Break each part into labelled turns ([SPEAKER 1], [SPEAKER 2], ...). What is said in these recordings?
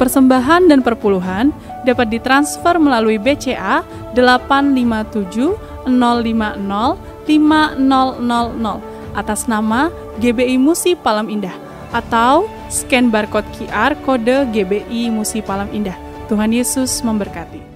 [SPEAKER 1] Persembahan dan perpuluhan dapat ditransfer melalui BCA 857 050 5000 atas nama GBI Musi Palam Indah atau scan barcode QR kode GBI Musi Palam Indah. Tuhan Yesus memberkati.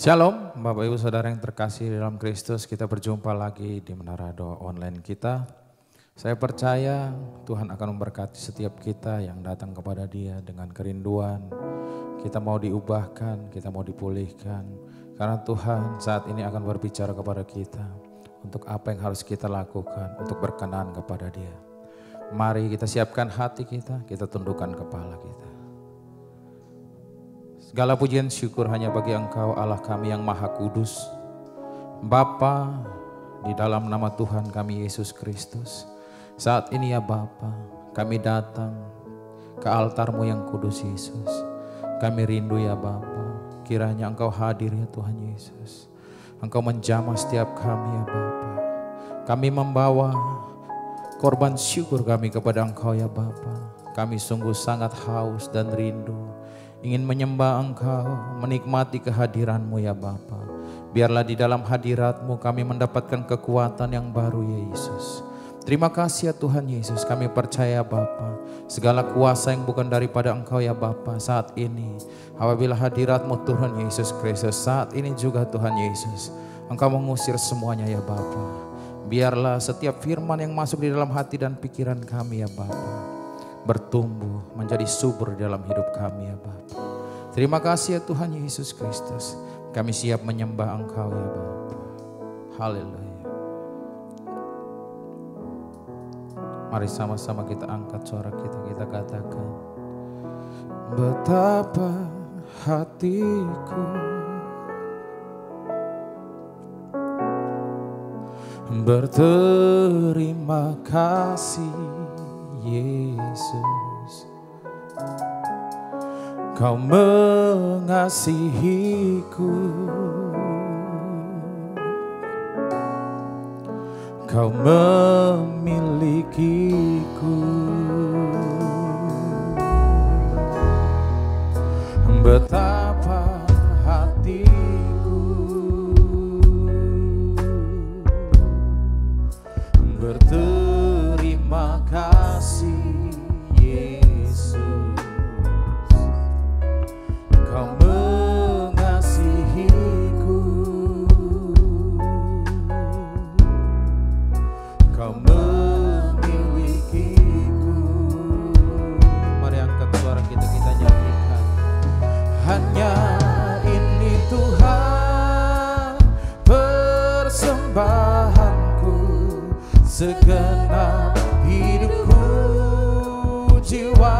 [SPEAKER 2] Shalom, Bapak Ibu Saudara yang terkasih dalam Kristus, kita berjumpa lagi di Menara Doa Online kita. Saya percaya Tuhan akan memberkati setiap kita yang datang kepada Dia dengan kerinduan. Kita mau diubahkan, kita mau dipulihkan. Karena Tuhan saat ini akan berbicara kepada kita untuk apa yang harus kita lakukan untuk berkenan kepada Dia. Mari kita siapkan hati kita tundukkan kepala kita. Segala pujian syukur hanya bagi Engkau Allah kami yang Maha Kudus. Bapa, di dalam nama Tuhan kami Yesus Kristus. Saat ini ya Bapa, kami datang ke altar-Mu yang kudus Yesus. Kami rindu ya Bapa, kiranya Engkau hadir ya Tuhan Yesus. Engkau menjamah setiap kami ya Bapa. Kami membawa korban syukur kami kepada Engkau ya Bapa. Kami sungguh sangat haus dan rindu ingin menyembah Engkau, menikmati kehadiran-Mu ya Bapa. Biarlah di dalam hadirat-Mu kami mendapatkan kekuatan yang baru ya Yesus. Terima kasih ya Tuhan Yesus, kami percaya Bapa, segala kuasa yang bukan daripada Engkau ya Bapa saat ini. Apabila hadirat-Mu Tuhan Yesus Kristus, saat ini juga Tuhan Yesus, Engkau mengusir semuanya ya Bapa. Biarlah setiap firman yang masuk di dalam hati dan pikiran kami ya Bapa, bertumbuh menjadi subur dalam hidup kami ya Bapa. Terima kasih ya Tuhan Yesus Kristus. Kami siap menyembah Engkau ya Bapa. Haleluya. Mari sama-sama kita angkat suara kita katakan. Betapa hatiku berterima kasih Yesus, Kau mengasihiku, Kau memilikiku. Betapa hatiku berterima kasih Yesus, Kau mengasihiku, Kau memilikiku. Mari angkat suara kita nyanyikan. Hanya ini Tuhan persembahanku, segenap hidupku, jiwa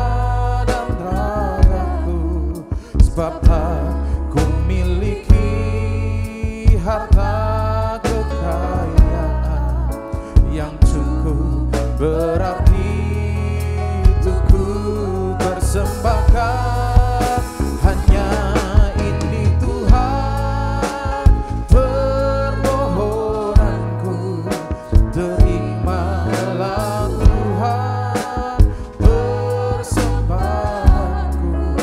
[SPEAKER 2] dan ragaku, sebab aku miliki harta kekayaan yang cukup berarti untuk ku persembahkan. Hanya ini Tuhan permohonanku, terimalah Tuhan persembahanku,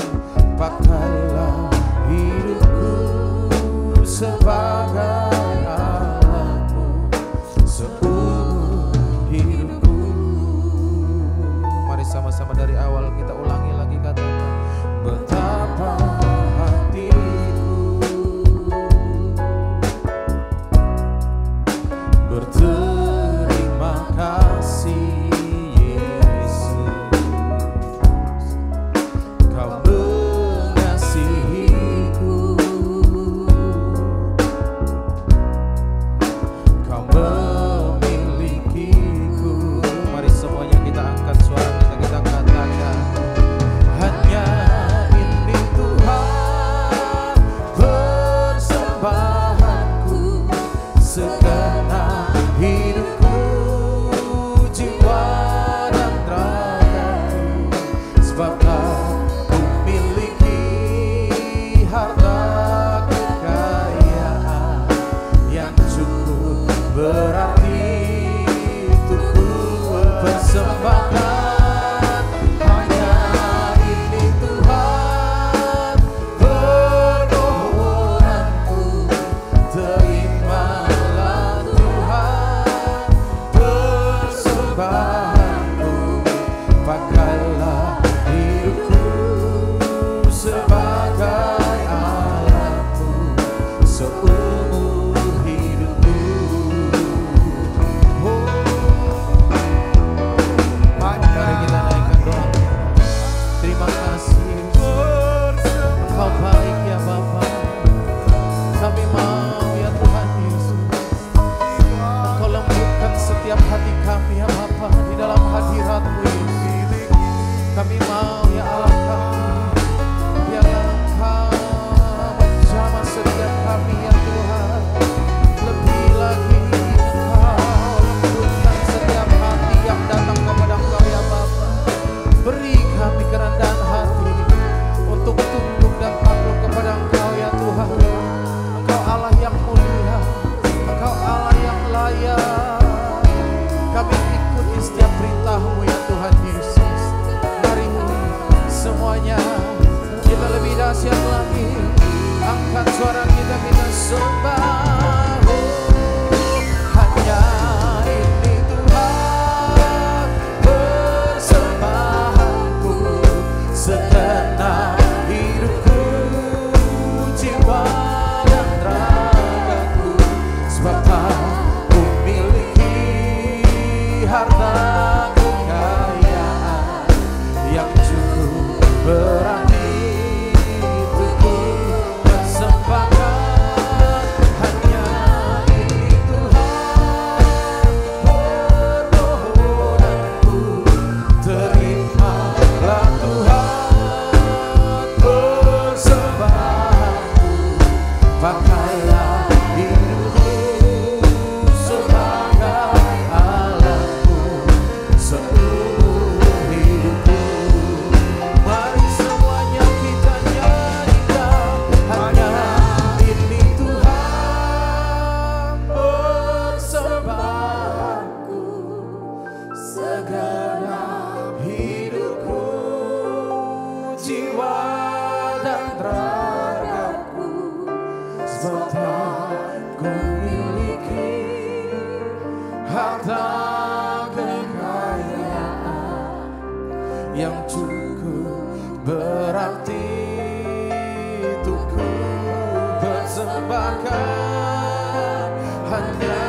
[SPEAKER 2] pakailah hidupku sebagai alatmu seumur hidupku. Mari sama-sama dari awal kita ulangi lagi, katakan betapa hatiku berterima kasih Yesus, Kau mengasihiku, Kau memilikiku. Mari semuanya kita angkat suara kita katakan, hanya ini Tuhan persembahanku, segenap hidupku, jiwa dan ragaku, sebab aku miliki harta kekayaan yang cukup berarti untuk ku persembahkan. Hanya ini Tuhan permohonanku, terimalah Tuhan persembahanku, pakailah hidupku sebagai alatmu seumur hidupku. Mari kita naikkan doa. Terima kasih, Engkau baik ya Bapa. Kami mau ya Tuhan Yesus, Engkau lembutkan setiap hati kami ya Bapa di dalam hadirat-Mu Yesus. Kami mau ya Allah kami, biarlah Engkau menjamah setiap kami ya Tuhan. Lebih lagi Engkau lembutkan setiap hati yang datang kepada Engkau ya Bapa. Beri kami kerendahan hati untuk tunduk dan takluk kepada Engkau ya Tuhan. Engkau Allah yang mulia, Engkau Allah yang layak. Kami ikuti setiap perintah-Mu ya Tuhan Yesus. Mari semuanya kita lebih dahsyat lagi, angkat suara kita sembah. Hanya ini Tuhan persembahanku, segenap hidupku, jiwa dan ragaku, sebab aku miliki harta kekayaan yang cukup berarti untuk ku persembahkan. Hanya ini Tuhan permohonanku, terimalah Tuhan persembahanku, pakailah hidupku sebagai alatmu seumur hidupku. Mari semuanya kita nyanyikan, hanya ini Tuhan persembahanku, segenap hidupku, jiwa dan ragaku, sebab aku miliki harta kekayaan yang cukup berarti untuk ku persembahkan. Hanya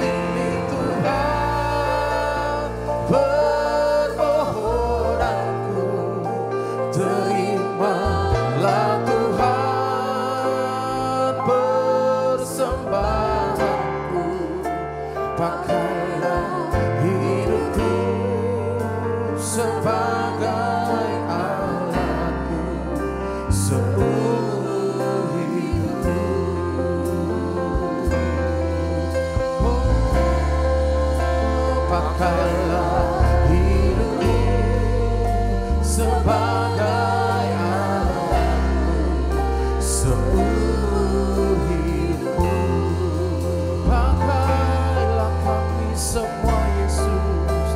[SPEAKER 2] ini Tuhan permohonanku, terimalah Tuhan persembahanku, pakailah hidupku pakailah hidupku sebagai alatmu seumur hidupku. Pakailah kami semua Yesus,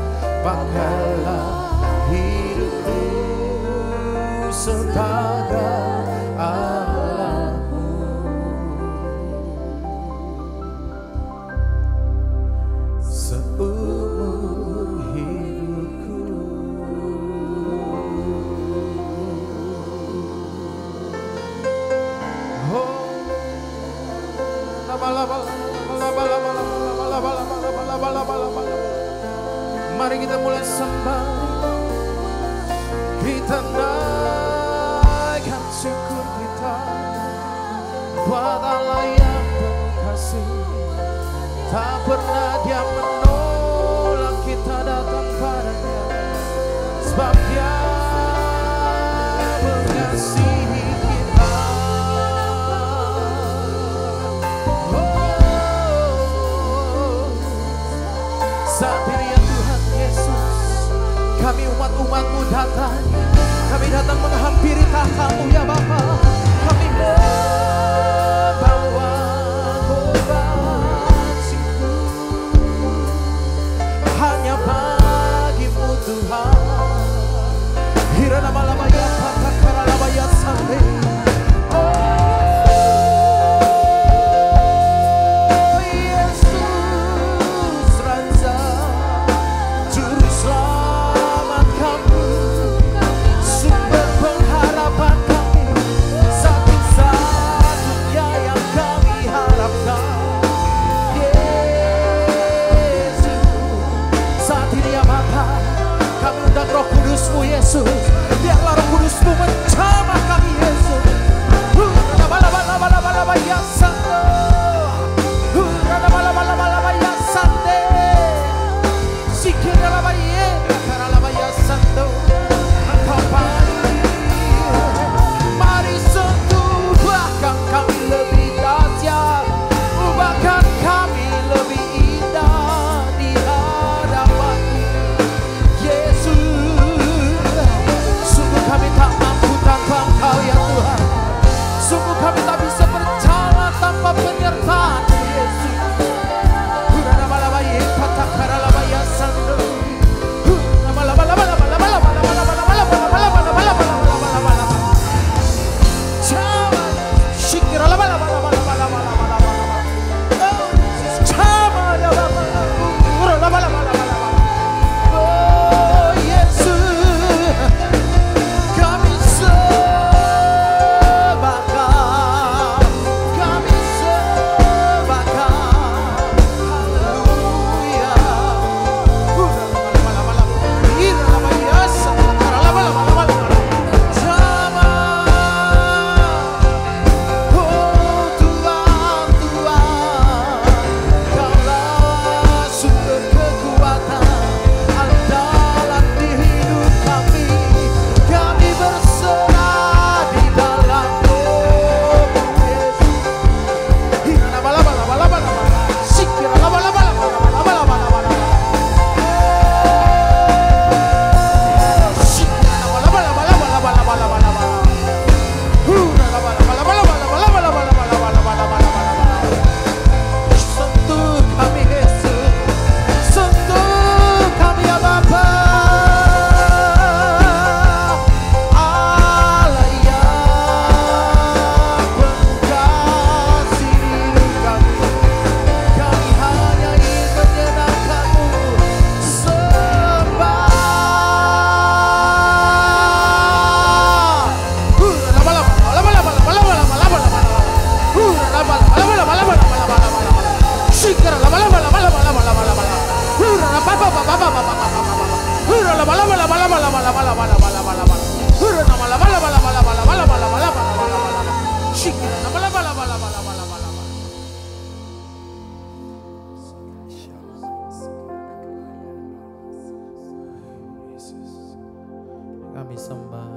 [SPEAKER 2] pakailah hidupku sebagai alatmu seumur hidupku. Mari kita mulai sembah, kita naikkan syukur kita buat Allah yang berkasih. Tak pernah Dia menolak kita datang padanya, sebab Dia mengasihi kita. Saat ini ya Tuhan Yesus, kami umat-umat-Mu datang, kami datang menghampiri tahta-Mu ya Bapa. Kami membawa korban syukur hanya bagi-Mu Tuhan. Hirana malabaya patakara labaya sampai. Roh Kudus-Mu Yesus, biarlah Roh Kudus-Mu menjamah kami Yesus. Mari sentuh bahkan kami lebih dahsyat, bahkan kami lebih indah di hadapan-Mu Yesus. Sungguh kami tak mampu tanpa Engkau ya Tuhan. Sungguh kami tak bisa berjalan tanpa penyertaan-Mu Yesus. Kami sembah,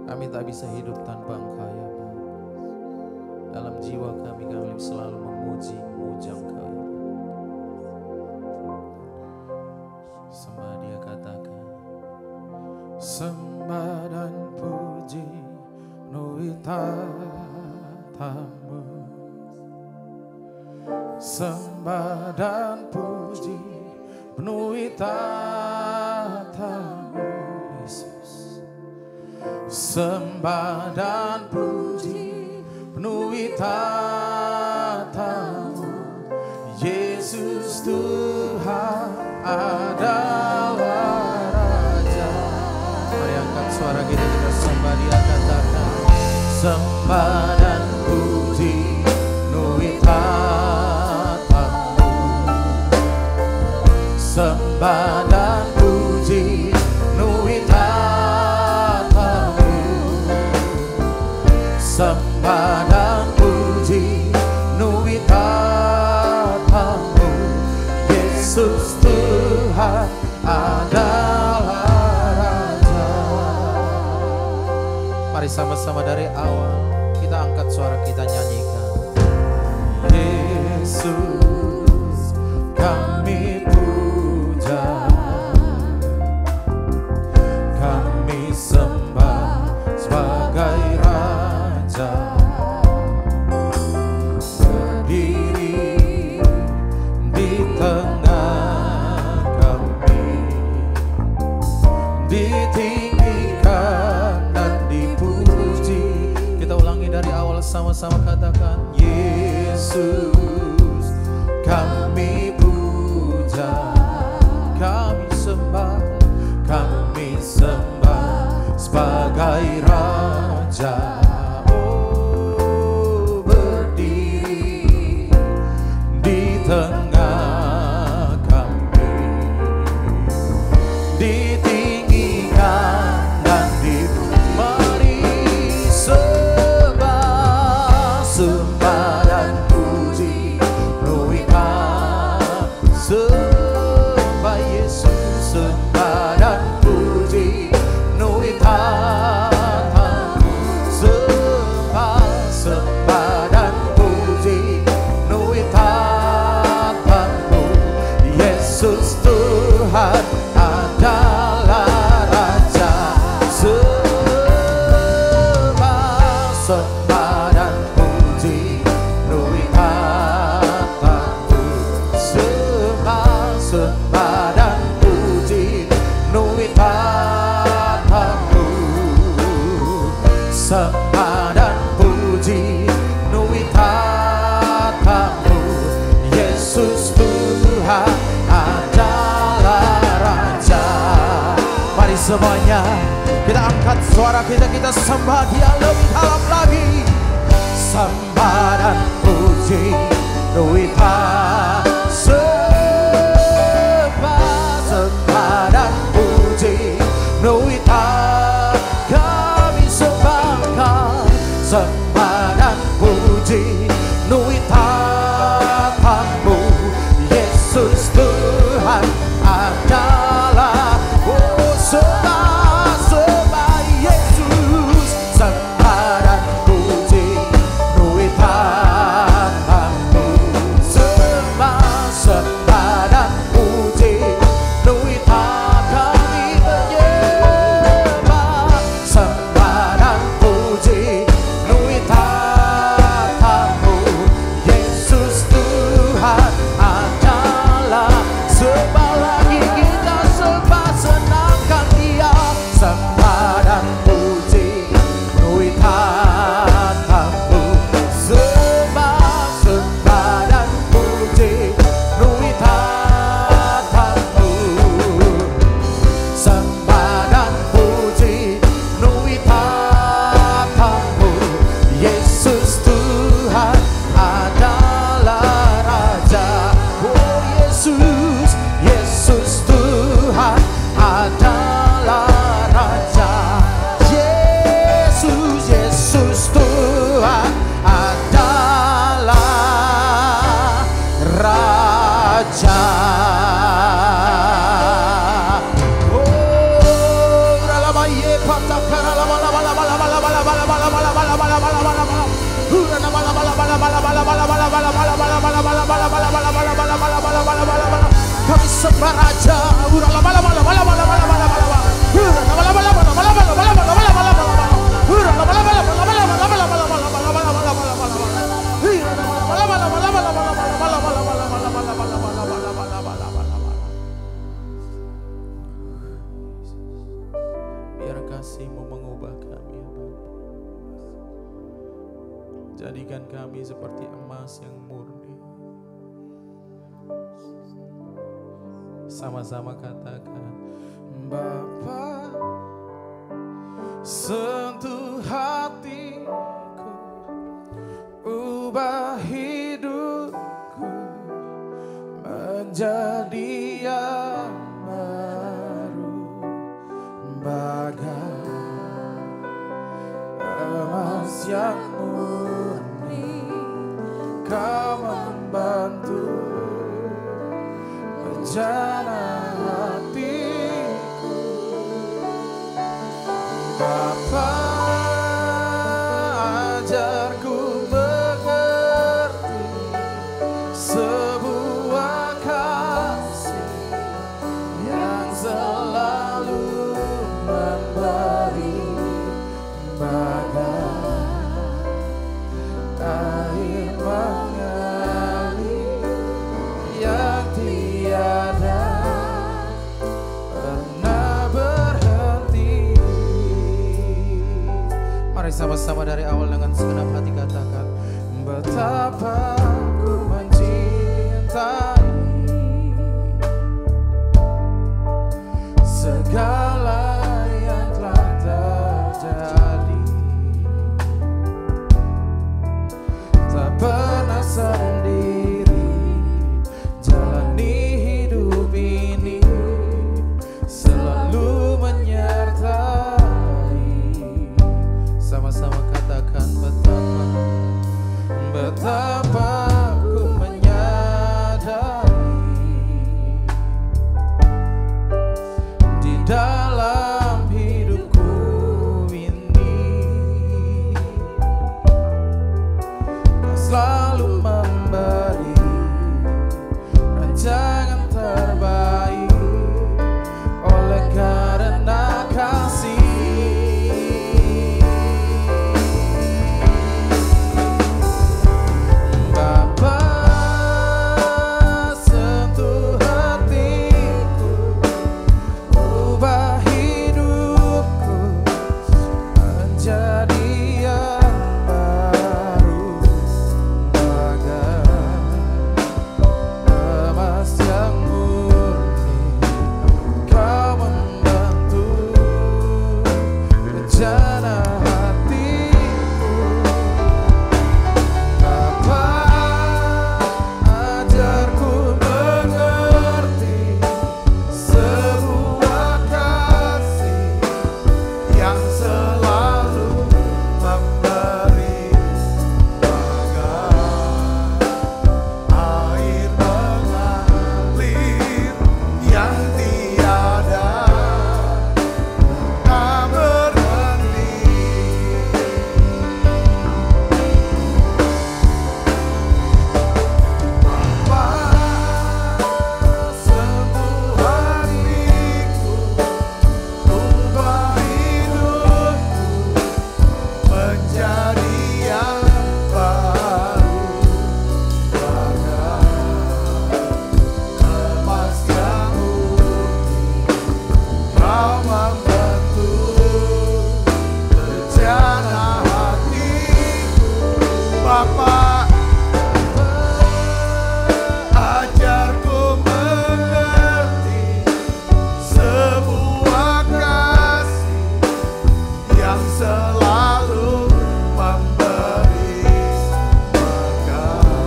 [SPEAKER 2] kami tak bisa hidup tanpa Engkau ya Bapa. Dalam jiwa kami selalu memuji, memuja Engkau ya Bapa. Sembah dan puji penuhi tatamu. Sembah dan puji penuhi tatamu, Yesus. Sembah dan puji penuhi tatamu, Yesus Tuhan adalah Raja. Mari angkat suara kita sembah, Dia katakan sembah dan puji penuhi tatamu. Sembah dan puji penuhi tatamu. Sembah dan puji penuhi tatamu, Yesus Tuhan adalah Raja. Mari sama-sama dari awal kita angkat suara, kita nyanyikan. Yesus kami puja, kami sembah sebagai Raja. Berdiri di tengah kami, ditinggikan dan dipuji. Kita ulangi dari awal sama-sama, katakan Yesus kami puja, kami sembah sebagai Raja. Oh, berdiri di tengah kami, ditinggikan dan dipuji. Mari sembah dan puji penuhi kami. Sembah Yesus, sembah dan puji penuhi tatamu. Sembah dan puji penuhi tatamu, Yesus Tuhan adalah Raja. Sembah dan puji penuhi tatamu. Sembah dan puji penuhi tatamu. Sembah dan puji penuhi tatamu, Yesus Tuhan adalah Raja. Mari semuanya kita angkat suara kita sembah Dia lebih dalam lagi. Sembah dan puji penuhi tatamu. Sembah dan puji penuhi tatamu, kami sembahkan. Sembah dan puji penuhi tatamu, Yesus Tuhan adalah. Oh, sembah Yesus. Sembah dan puji penuhi tatamu. Sembah dan puji penuhi tatamu, kami menyembah. Sembah dan puji penuhi tatamu, Yesus Tuhan adalah. Sembah lagi kita sembah, senangkan Dia. Sembah dan puji penuhi tatamu. Sembah dan puji penuhi tatamu. Sembah dan puji penuhi tatamu, Yesus Tuhan adalah Raja. Oh Yesus Tuhan adalah Raja. Yesus Tuhan adalah Raja. Oh, lama ye patakara lama. Kami sembah Raja. jadikan kami seperti emas yang murni. Sama-sama katakan, Bapa, sentuh hatiku, ubah hidupku menjadi yang baru, bagai emas yang murni. Kau membantu menjana hatiku, Bapa, ajarku mengerti sebuah kasih yang selalu memberi, bagai air mengalir yang tiada pernah berhenti. Mari sama-sama dari awal dengan segenap hati katakan, betapa ku mencintai segala yang telah terjadi. Tak pernah sendiri jalani hidup ini, selalu menyertai. Sama-sama katakan, betapa ku menyadari di dalam hidupku ini Kau selalu memberi rancangan terbaik oleh karena kasih. Bapa, sentuh hatiku, ubah hidupku menjadi yang baru, bagai emas yang murni. Kau membantu rencana hatiku, Bapa, ajarku mengerti sebuah kasih yang selalu memberi, bagai air mengalir yang tiada pernah berhenti. Sentuh hatiku, ubah hidupku menjadi yang baru, bagai emas yang murni. Kau membantu rencana hatiku, Bapa, ajarku mengerti sebuah kasih yang selalu memberi, bagai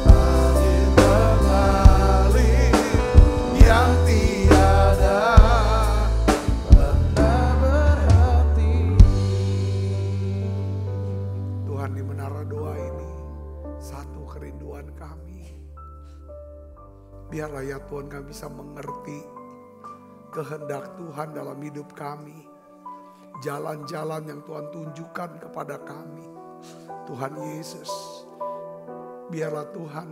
[SPEAKER 2] air mengalir yang tiada pernah berhenti. Tuhan, di menara doa ini satu kerinduan kami, biarlah ya Tuhan kami bisa mengerti kehendak Tuhan dalam hidup kami, jalan-jalan yang Tuhan tunjukkan kepada kami. Tuhan Yesus, biarlah Tuhan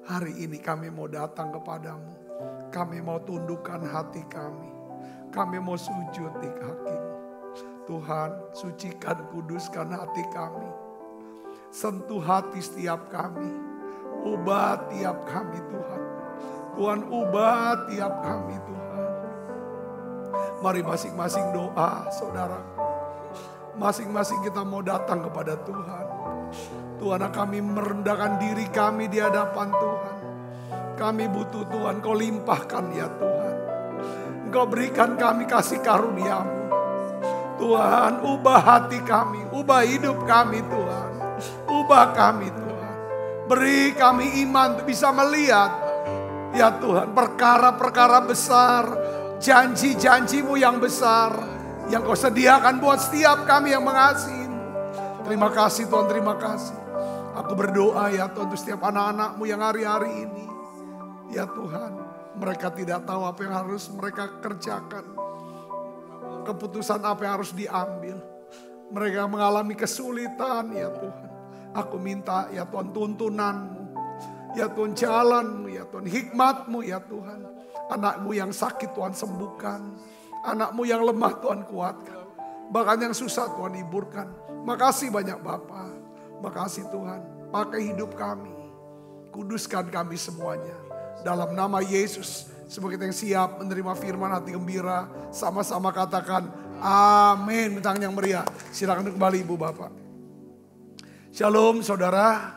[SPEAKER 2] hari ini kami mau datang kepadamu, kami mau tundukkan hati kami mau sujud di kaki-Mu. Tuhan, sucikan, kuduskan hati kami, sentuh hati setiap kami, ubah tiap kami Tuhan. Tuhan, ubah tiap kami Tuhan. Mari masing-masing doa saudara, masing-masing kita mau datang kepada Tuhan.
[SPEAKER 3] Tuhan, kami merendahkan diri kami di hadapan Tuhan. Kami butuh Tuhan, Kau limpahkan ya Tuhan. Engkau berikan kami kasih karunia-Mu. Tuhan, ubah hati kami, ubah hidup kami Tuhan. Ubah kami Tuhan. Beri kami iman untuk bisa melihat ya Tuhan, perkara-perkara besar, janji-janji-Mu yang besar, yang Kau sediakan buat setiap kami yang mengasihi-Mu. Terima kasih Tuhan, terima kasih. Aku berdoa ya Tuhan untuk setiap anak-anak-Mu yang hari-hari ini. Ya Tuhan, mereka tidak tahu apa yang harus mereka kerjakan. Keputusan apa yang harus diambil. Mereka mengalami kesulitan ya Tuhan. Aku minta ya Tuhan tuntunan-Mu. Ya Tuhan jalan-Mu ya Tuhan, hikmat-Mu ya Tuhan. Anak-Mu yang sakit Tuhan sembuhkan. Anak-Mu yang lemah Tuhan kuatkan. Bahkan yang susah Tuhan hiburkan. Makasih banyak Bapa. Makasih Tuhan. Pakai hidup kami. Kuduskan kami semuanya. Dalam nama Yesus. Semoga kita yang siap menerima firman hati gembira. Sama-sama katakan amin. Bentang yang meriah. Silakan kembali Ibu Bapak. Shalom saudara.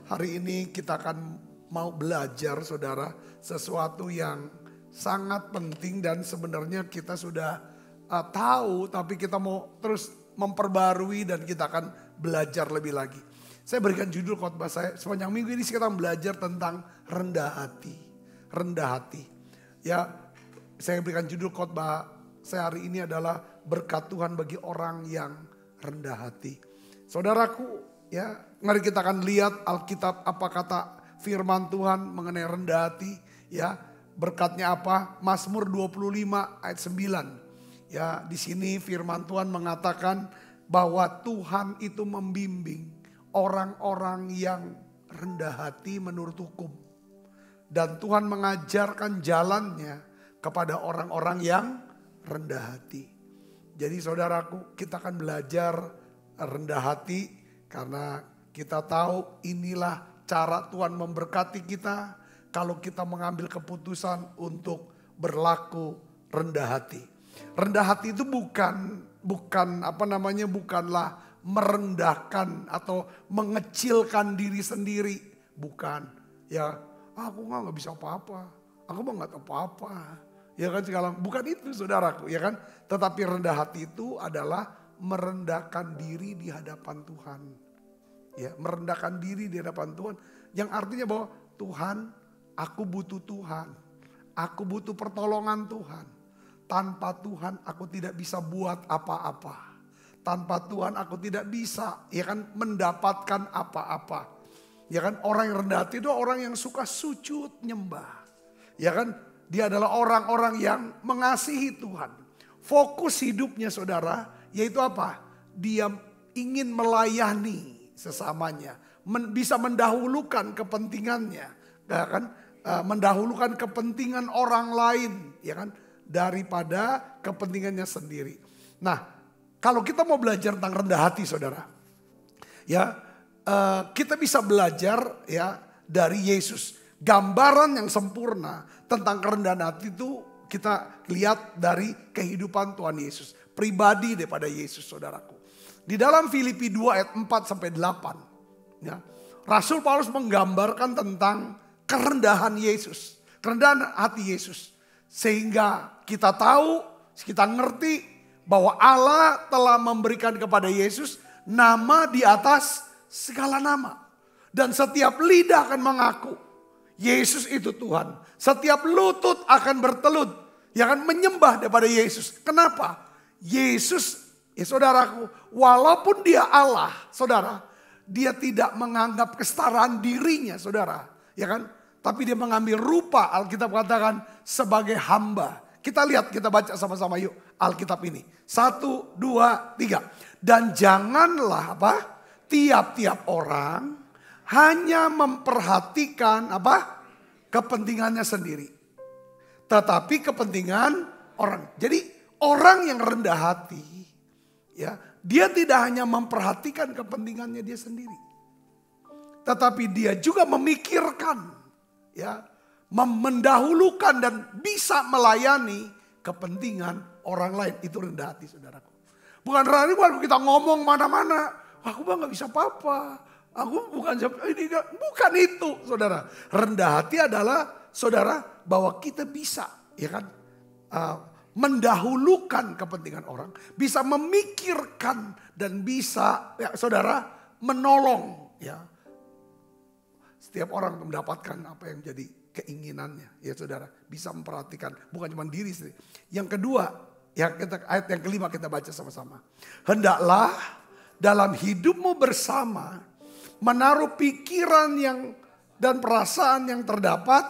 [SPEAKER 3] Hari ini kita akan mau belajar saudara. Sesuatu yang sangat penting dan sebenarnya kita sudah tahu. Tapi kita mau terus memperbarui dan kita akan belajar lebih lagi. Saya berikan judul khotbah saya sepanjang minggu ini kita belajar tentang rendah hati. Rendah hati. Ya, saya berikan judul khotbah saya hari ini adalah berkat Tuhan bagi orang yang rendah hati. Saudaraku, ya, mari kita akan lihat Alkitab apa kata firman Tuhan mengenai rendah hati. Ya, berkatnya apa? Mazmur 25 ayat 9. Ya, di sini firman Tuhan mengatakan bahwa Tuhan itu membimbing orang-orang yang rendah hati menurut hukum. Dan Tuhan mengajarkan jalannya kepada orang-orang yang rendah hati. Jadi saudaraku, kita akan belajar rendah hati karena kita tahu inilah cara Tuhan memberkati kita kalau kita mengambil keputusan untuk berlaku rendah hati. Rendah hati itu bukanlah merendahkan atau mengecilkan diri sendiri, bukan. Ya, aku nggak bisa apa-apa, aku mah nggak tahu apa-apa, ya kan segala, bukan itu saudaraku, ya kan. Tetapi rendah hati itu adalah merendahkan diri di hadapan Tuhan, ya, merendahkan diri di hadapan Tuhan, yang artinya bahwa Tuhan, aku butuh Tuhan, aku butuh pertolongan Tuhan. Tanpa Tuhan aku tidak bisa buat apa-apa. Tanpa Tuhan aku tidak bisa, ya kan, mendapatkan apa-apa. Ya kan, orang yang rendah hati itu orang yang suka sujud nyembah. Ya kan, dia adalah orang-orang yang mengasihi Tuhan. Fokus hidupnya saudara, yaitu apa? Dia ingin melayani sesamanya. Bisa mendahulukan kepentingannya. Ya kan, mendahulukan kepentingan orang lain. Ya kan, daripada kepentingannya sendiri. Nah, kalau kita mau belajar tentang rendah hati saudara, ya kita bisa belajar ya dari Yesus. Gambaran yang sempurna tentang kerendahan hati itu kita lihat dari kehidupan Tuhan Yesus. Pribadi daripada Yesus saudaraku. Di dalam Filipi 2 ayat 4-8. Ya, Rasul Paulus menggambarkan tentang kerendahan Yesus. Kerendahan hati Yesus. Sehingga kita tahu, kita ngerti bahwa Allah telah memberikan kepada Yesus nama di atas segala nama. Dan setiap lidah akan mengaku Yesus itu Tuhan. Setiap lutut akan bertelut, yang akan menyembah daripada Yesus. Kenapa? Yesus, ya saudaraku, walaupun dia Allah, saudara, dia tidak menganggap kesetaraan dirinya, saudara. Ya kan? Tapi dia mengambil rupa, Alkitab katakan, sebagai hamba. Kita lihat, kita baca sama-sama yuk Alkitab ini. 1, 2, 3. Dan janganlah apa? Tiap-tiap orang hanya memperhatikan apa? Kepentingannya sendiri. Tetapi kepentingan orang. Jadi orang yang rendah hati, ya, dia tidak hanya memperhatikan kepentingannya dia sendiri. Tetapi dia juga memikirkan, ya, mendahulukan dan bisa melayani kepentingan orang lain. Itu rendah hati saudaraku. Bukan rendah hati kalau kita ngomong mana-mana. Aku mah gak bisa apa-apa. Aku bukan ini, bukan itu, saudara. Rendah hati adalah, saudara, bahwa kita bisa, ya kan, mendahulukan kepentingan orang, bisa memikirkan dan bisa, ya, saudara, menolong, ya. Setiap orang mendapatkan apa yang jadi keinginannya, ya saudara, bisa memperhatikan bukan cuma diri sendiri. Yang kedua, ya ayat yang kelima kita baca sama-sama. Hendaklah dalam hidupmu bersama menaruh pikiran yang dan perasaan yang terdapat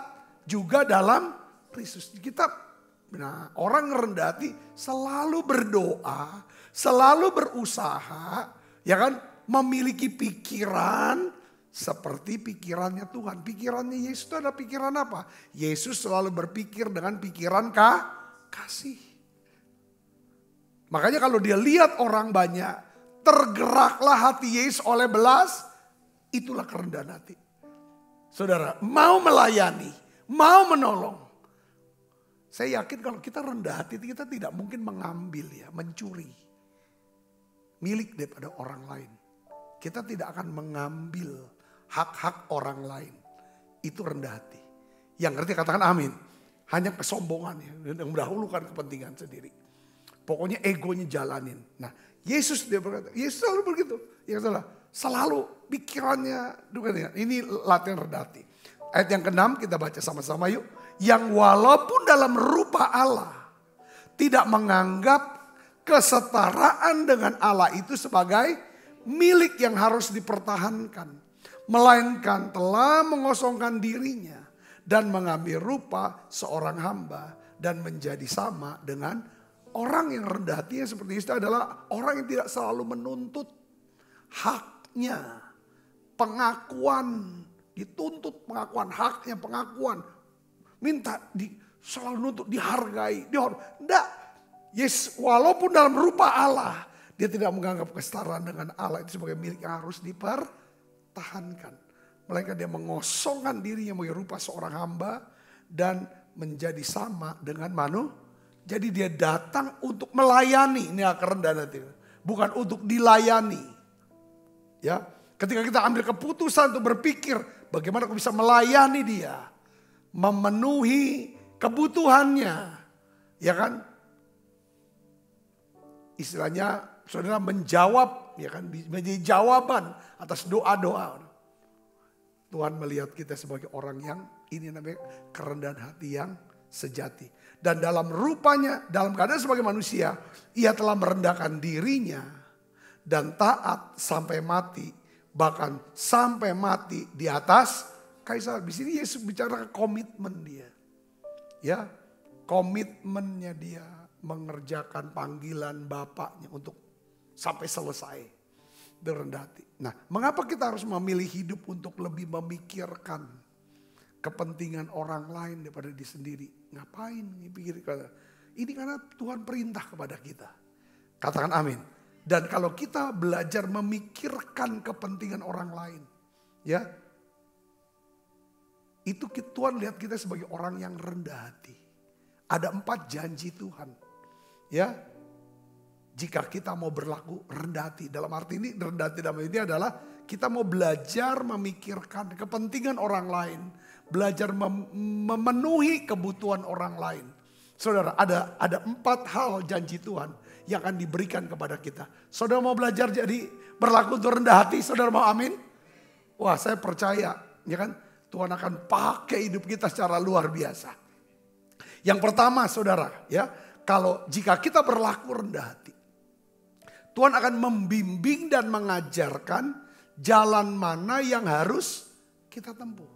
[SPEAKER 3] juga dalam Kristus. Kita, nah, orang rendah hati selalu berdoa, selalu berusaha, ya kan, memiliki pikiran seperti pikirannya Tuhan. Pikirannya Yesus itu adalah pikiran apa? Yesus selalu berpikir dengan pikiran kasih. Makanya kalau dia lihat orang banyak, tergeraklah hati Yesus oleh belas. Itulah kerendahan hati. Saudara, mau melayani, mau menolong. Saya yakin kalau kita rendah hati, kita tidak mungkin mengambil, ya, mencuri milik daripada orang lain. Kita tidak akan mengambil hak-hak orang lain. Itu rendah hati. Yang ngerti katakan amin. Hanya kesombongan, ya, yang mendahulukan kepentingan sendiri. Pokoknya egonya jalanin. Nah, Yesus dia berkata, Yesus selalu begitu. Ya salah. Selalu pikirannya, ini latihan rendah hati. Ayat yang ke-6 kita baca sama-sama yuk. Yang walaupun dalam rupa Allah tidak menganggap kesetaraan dengan Allah itu sebagai milik yang harus dipertahankan. Melainkan telah mengosongkan dirinya dan mengambil rupa seorang hamba dan menjadi sama dengan orang yang rendah hatinya seperti itu adalah orang yang tidak selalu menuntut haknya, pengakuan, dituntut pengakuan, haknya pengakuan, minta selalu nuntut dihargai, Enggak, yes, walaupun dalam rupa Allah, dia tidak menganggap kesetaraan dengan Allah itu sebagai milik yang harus dipertahankan. Melainkan dia mengosongkan dirinya sebagai rupa seorang hamba dan menjadi sama dengan manusia. Jadi dia datang untuk melayani, ini kerendahan hati, bukan untuk dilayani. Ya, ketika kita ambil keputusan untuk berpikir bagaimana aku bisa melayani dia, memenuhi kebutuhannya, ya kan? Istilahnya saudara menjawab, ya kan, menjadi jawaban atas doa-doa. Tuhan melihat kita sebagai orang yang ini namanya kerendahan hati yang sejati. Dan dalam rupanya, dalam keadaan sebagai manusia, ia telah merendahkan dirinya dan taat sampai mati, bahkan sampai mati di atas kayu salib. Di sini Yesus bicara komitmen dia, ya, komitmennya dia mengerjakan panggilan Bapaknya untuk sampai selesai rendah hati. Nah, mengapa kita harus memilih hidup untuk lebih memikirkan kepentingan orang lain daripada diri sendiri? Ngapain pikirkan? Ini karena Tuhan perintah kepada kita. Katakan amin. Dan kalau kita belajar memikirkan kepentingan orang lain, ya, itu Tuhan lihat kita sebagai orang yang rendah hati. Ada 4 janji Tuhan, ya. Jika kita mau berlaku rendah hati, dalam arti ini rendah hati dalam ini adalah kita mau belajar memikirkan kepentingan orang lain, belajar memenuhi kebutuhan orang lain. Saudara, ada 4 hal janji Tuhan yang akan diberikan kepada kita. Saudara mau belajar jadi berlaku untuk rendah hati, saudara mau amin? Wah, saya percaya, ya kan, Tuhan akan pakai hidup kita secara luar biasa. Yang pertama, saudara, ya, jika kita berlaku rendah hati, Tuhan akan membimbing dan mengajarkan jalan mana yang harus kita tempuh.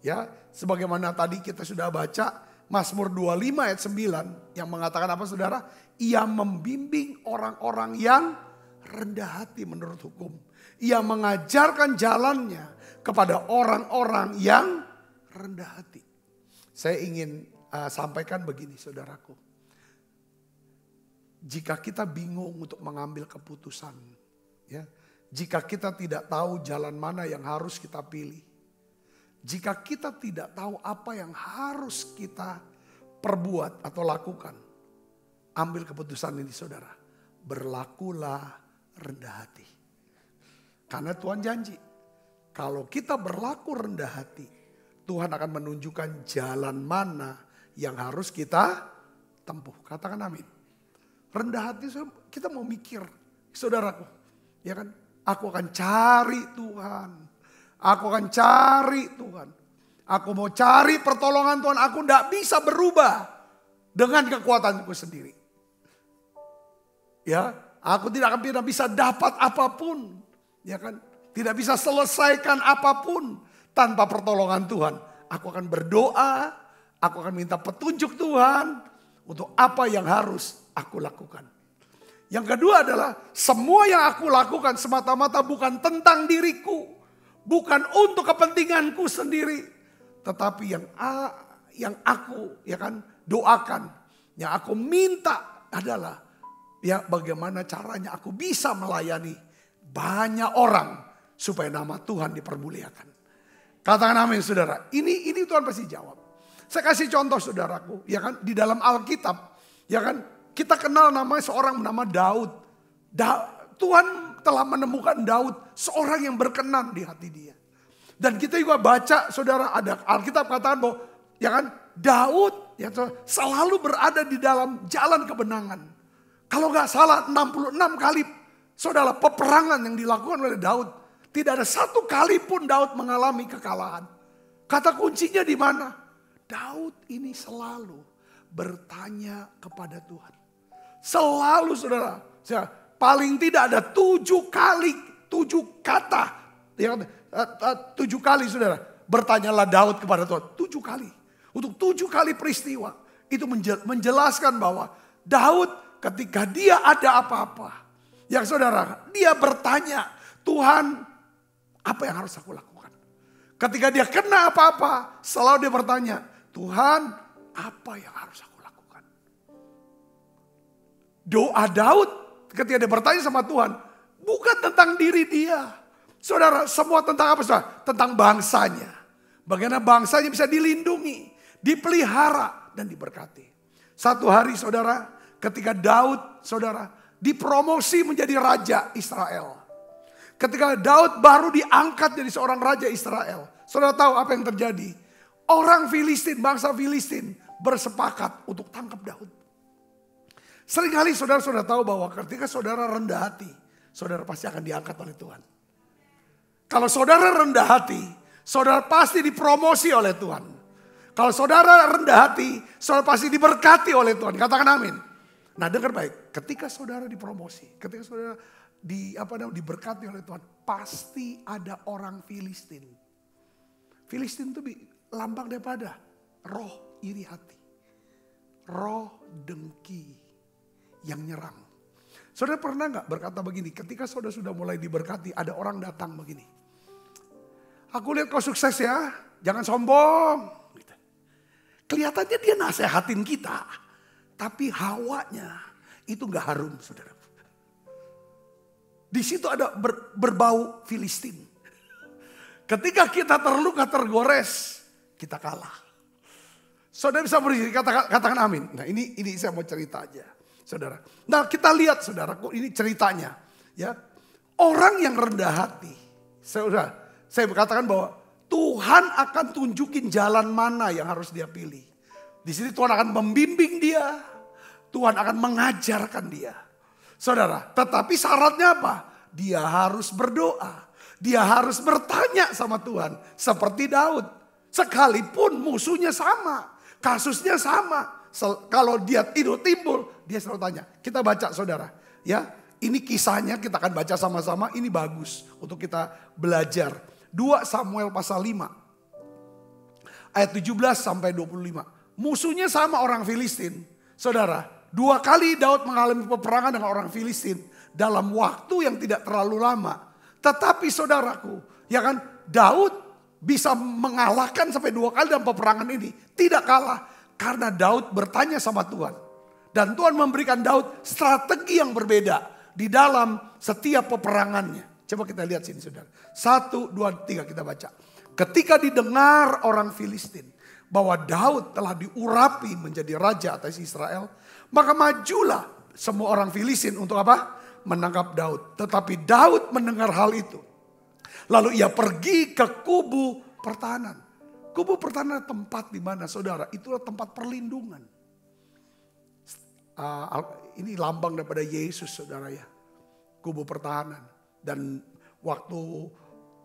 [SPEAKER 3] Ya, sebagaimana tadi kita sudah baca Mazmur 25 ayat 9 yang mengatakan apa, saudara? Ia membimbing orang-orang yang rendah hati menurut hukum. Ia mengajarkan jalannya kepada orang-orang yang rendah hati. Saya ingin sampaikan begini, saudaraku. Jika kita bingung untuk mengambil keputusan, ya, jika kita tidak tahu jalan mana yang harus kita pilih, jika kita tidak tahu apa yang harus kita perbuat atau lakukan, ambil keputusan ini, saudara. Berlakulah rendah hati. Karena Tuhan janji, Kalau kita berlaku rendah hati, Tuhan akan menunjukkan jalan mana yang harus kita tempuh. Katakan amin. Rendah hati kita mau mikir, saudaraku, ya kan? Aku akan cari Tuhan. Aku akan cari Tuhan. Aku mau cari pertolongan Tuhan. Aku tidak bisa berubah dengan kekuatanku sendiri. Ya, aku tidak akan bisa dapat apapun, ya kan? Tidak bisa selesaikan apapun tanpa pertolongan Tuhan. Aku akan berdoa, aku akan minta petunjuk Tuhan untuk apa yang harus aku lakukan. Yang kedua adalah semua yang aku lakukan semata-mata bukan tentang diriku, bukan untuk kepentinganku sendiri, tetapi yang aku ya kan doakan, yang aku minta adalah ya bagaimana caranya aku bisa melayani banyak orang supaya nama Tuhan dipermuliakan. Katakan amin saudara. Ini Tuhan pasti jawab. Saya kasih contoh saudaraku, ya kan di dalam Alkitab, ya kan kita kenal namanya seorang bernama Daud. Tuhan telah menemukan Daud seorang yang berkenan di hati dia. Dan kita juga baca saudara ada Alkitab katakan bahwa ya kan Daud ya selalu berada di dalam jalan kebenangan. Kalau nggak salah 66 kali saudara peperangan yang dilakukan oleh Daud. Tidak ada satu kali pun Daud mengalami kekalahan. Kata kuncinya di mana? Daud ini selalu bertanya kepada Tuhan. Selalu saudara. Paling tidak ada 7 kata. Ya, 7 kali saudara. Bertanyalah Daud kepada Tuhan. 7 kali. Untuk 7 kali peristiwa. Itu menjelaskan bahwa Daud ketika dia ada apa-apa. Yang saudara, dia bertanya, Tuhan apa yang harus aku lakukan? Ketika dia kena apa-apa, selalu dia bertanya, Tuhan apa yang harus aku lakukan? Doa Daud ketika dia bertanya sama Tuhan, bukan tentang diri dia. Saudara, semua tentang apa saudara? Tentang bangsanya. Bagaimana bangsanya bisa dilindungi, dipelihara, dan diberkati. Satu hari saudara, ketika Daud saudara dipromosi menjadi raja Israel. Ketika Daud baru diangkat jadi seorang raja Israel. Saudara tahu apa yang terjadi? Orang Filistin, bangsa Filistin bersepakat untuk tangkap Daud. Seringkali saudara tahu bahwa ketika saudara rendah hati, saudara pasti akan diangkat oleh Tuhan. Kalau saudara rendah hati, saudara pasti dipromosi oleh Tuhan. Kalau saudara rendah hati, saudara pasti diberkati oleh Tuhan. Katakan amin. Nah dengar baik, ketika saudara dipromosi, ketika saudara diberkati oleh Tuhan, pasti ada orang Filistin. Filistin itu lambang daripada roh iri hati, roh dengki yang nyerang. Saudara pernah nggak berkata begini, ketika saudara sudah mulai diberkati, ada orang datang begini. Aku lihat kau sukses ya, jangan sombong. Gitu. Kelihatannya dia nasehatin kita, tapi hawanya itu nggak harum, saudara. Di situ ada berbau Filistin. Ketika kita terluka, tergores, kita kalah. Saudara bisa berdiri, katakan amin. Nah ini saya mau cerita aja, saudara. Nah kita lihat saudaraku, ini ceritanya. Ya, orang yang rendah hati, saya berkatakan bahwa Tuhan akan tunjukin jalan mana yang harus dia pilih. Di sini Tuhan akan membimbing dia, Tuhan akan mengajarkan dia. Saudara, tetapi syaratnya apa? Dia harus berdoa. Dia harus bertanya sama Tuhan. Seperti Daud. Sekalipun musuhnya sama. Kasusnya sama. Kalau dia timbul, dia selalu tanya. Kita baca saudara. Ya, ini kisahnya kita akan baca sama-sama. Ini bagus untuk kita belajar. 2 Samuel pasal 5. Ayat 17 sampai 25. Musuhnya sama orang Filistin. Saudara. 2 kali Daud mengalami peperangan dengan orang Filistin dalam waktu yang tidak terlalu lama. Tetapi saudaraku, ya kan, Daud bisa mengalahkan sampai 2 kali dalam peperangan ini. Tidak kalah karena Daud bertanya sama Tuhan. Dan Tuhan memberikan Daud strategi yang berbeda di dalam setiap peperangannya. Coba kita lihat sini saudara. 1, 2, 3 kita baca. Ketika didengar orang Filistin bahwa Daud telah diurapi menjadi raja atas Israel, maka majulah semua orang Filistin untuk apa? Menangkap Daud. Tetapi Daud mendengar hal itu. Lalu ia pergi ke kubu pertahanan. Kubu pertahanan tempat di mana saudara, itulah tempat perlindungan. Ini lambang daripada Yesus saudara ya. Kubu pertahanan. Dan waktu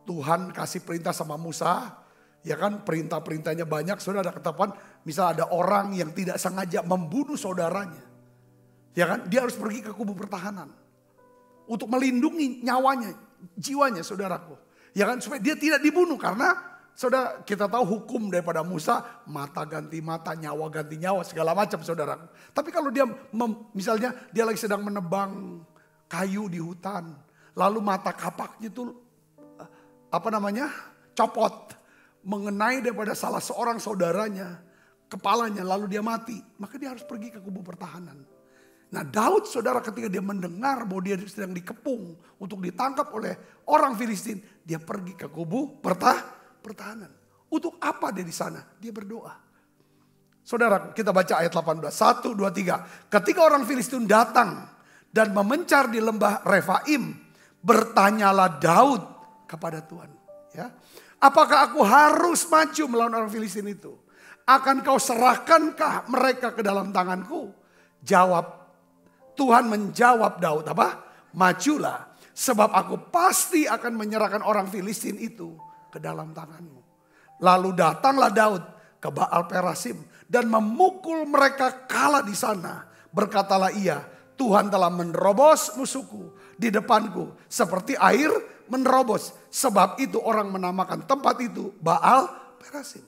[SPEAKER 3] Tuhan kasih perintah sama Musa, ya kan perintah-perintahnya banyak, saudara ketahuan misal ada orang yang tidak sengaja membunuh saudaranya. Ya kan, dia harus pergi ke kubu pertahanan. Untuk melindungi nyawanya, jiwanya saudaraku. Ya kan, supaya dia tidak dibunuh karena saudara kita tahu hukum daripada Musa, mata ganti mata, nyawa ganti nyawa, segala macam saudaraku. Tapi kalau dia misalnya dia lagi sedang menebang kayu di hutan, lalu mata kapaknya itu copot, mengenai daripada salah seorang saudaranya, kepalanya, lalu dia mati, maka dia harus pergi ke kubu pertahanan. Nah Daud saudara ketika dia mendengar bahwa dia sedang dikepung untuk ditangkap oleh orang Filistin, dia pergi ke kubu pertahanan. Untuk apa dia di sana? Dia berdoa. Saudara kita baca ayat 18, 1, 2, 3. Ketika orang Filistin datang dan memencar di lembah Refaim, bertanyalah Daud kepada Tuhan. Ya, apakah aku harus maju melawan orang Filistin itu? Akan kau serahkankah mereka ke dalam tanganku? Tuhan menjawab Daud apa? Majulah, sebab aku pasti akan menyerahkan orang Filistin itu ke dalam tanganmu. Lalu datanglah Daud ke Baal Perasim dan memukul mereka kalah di sana. Berkatalah ia, Tuhan telah menerobos musuhku di depanku seperti air menerobos. Sebab itu orang menamakan tempat itu Baal Perasim.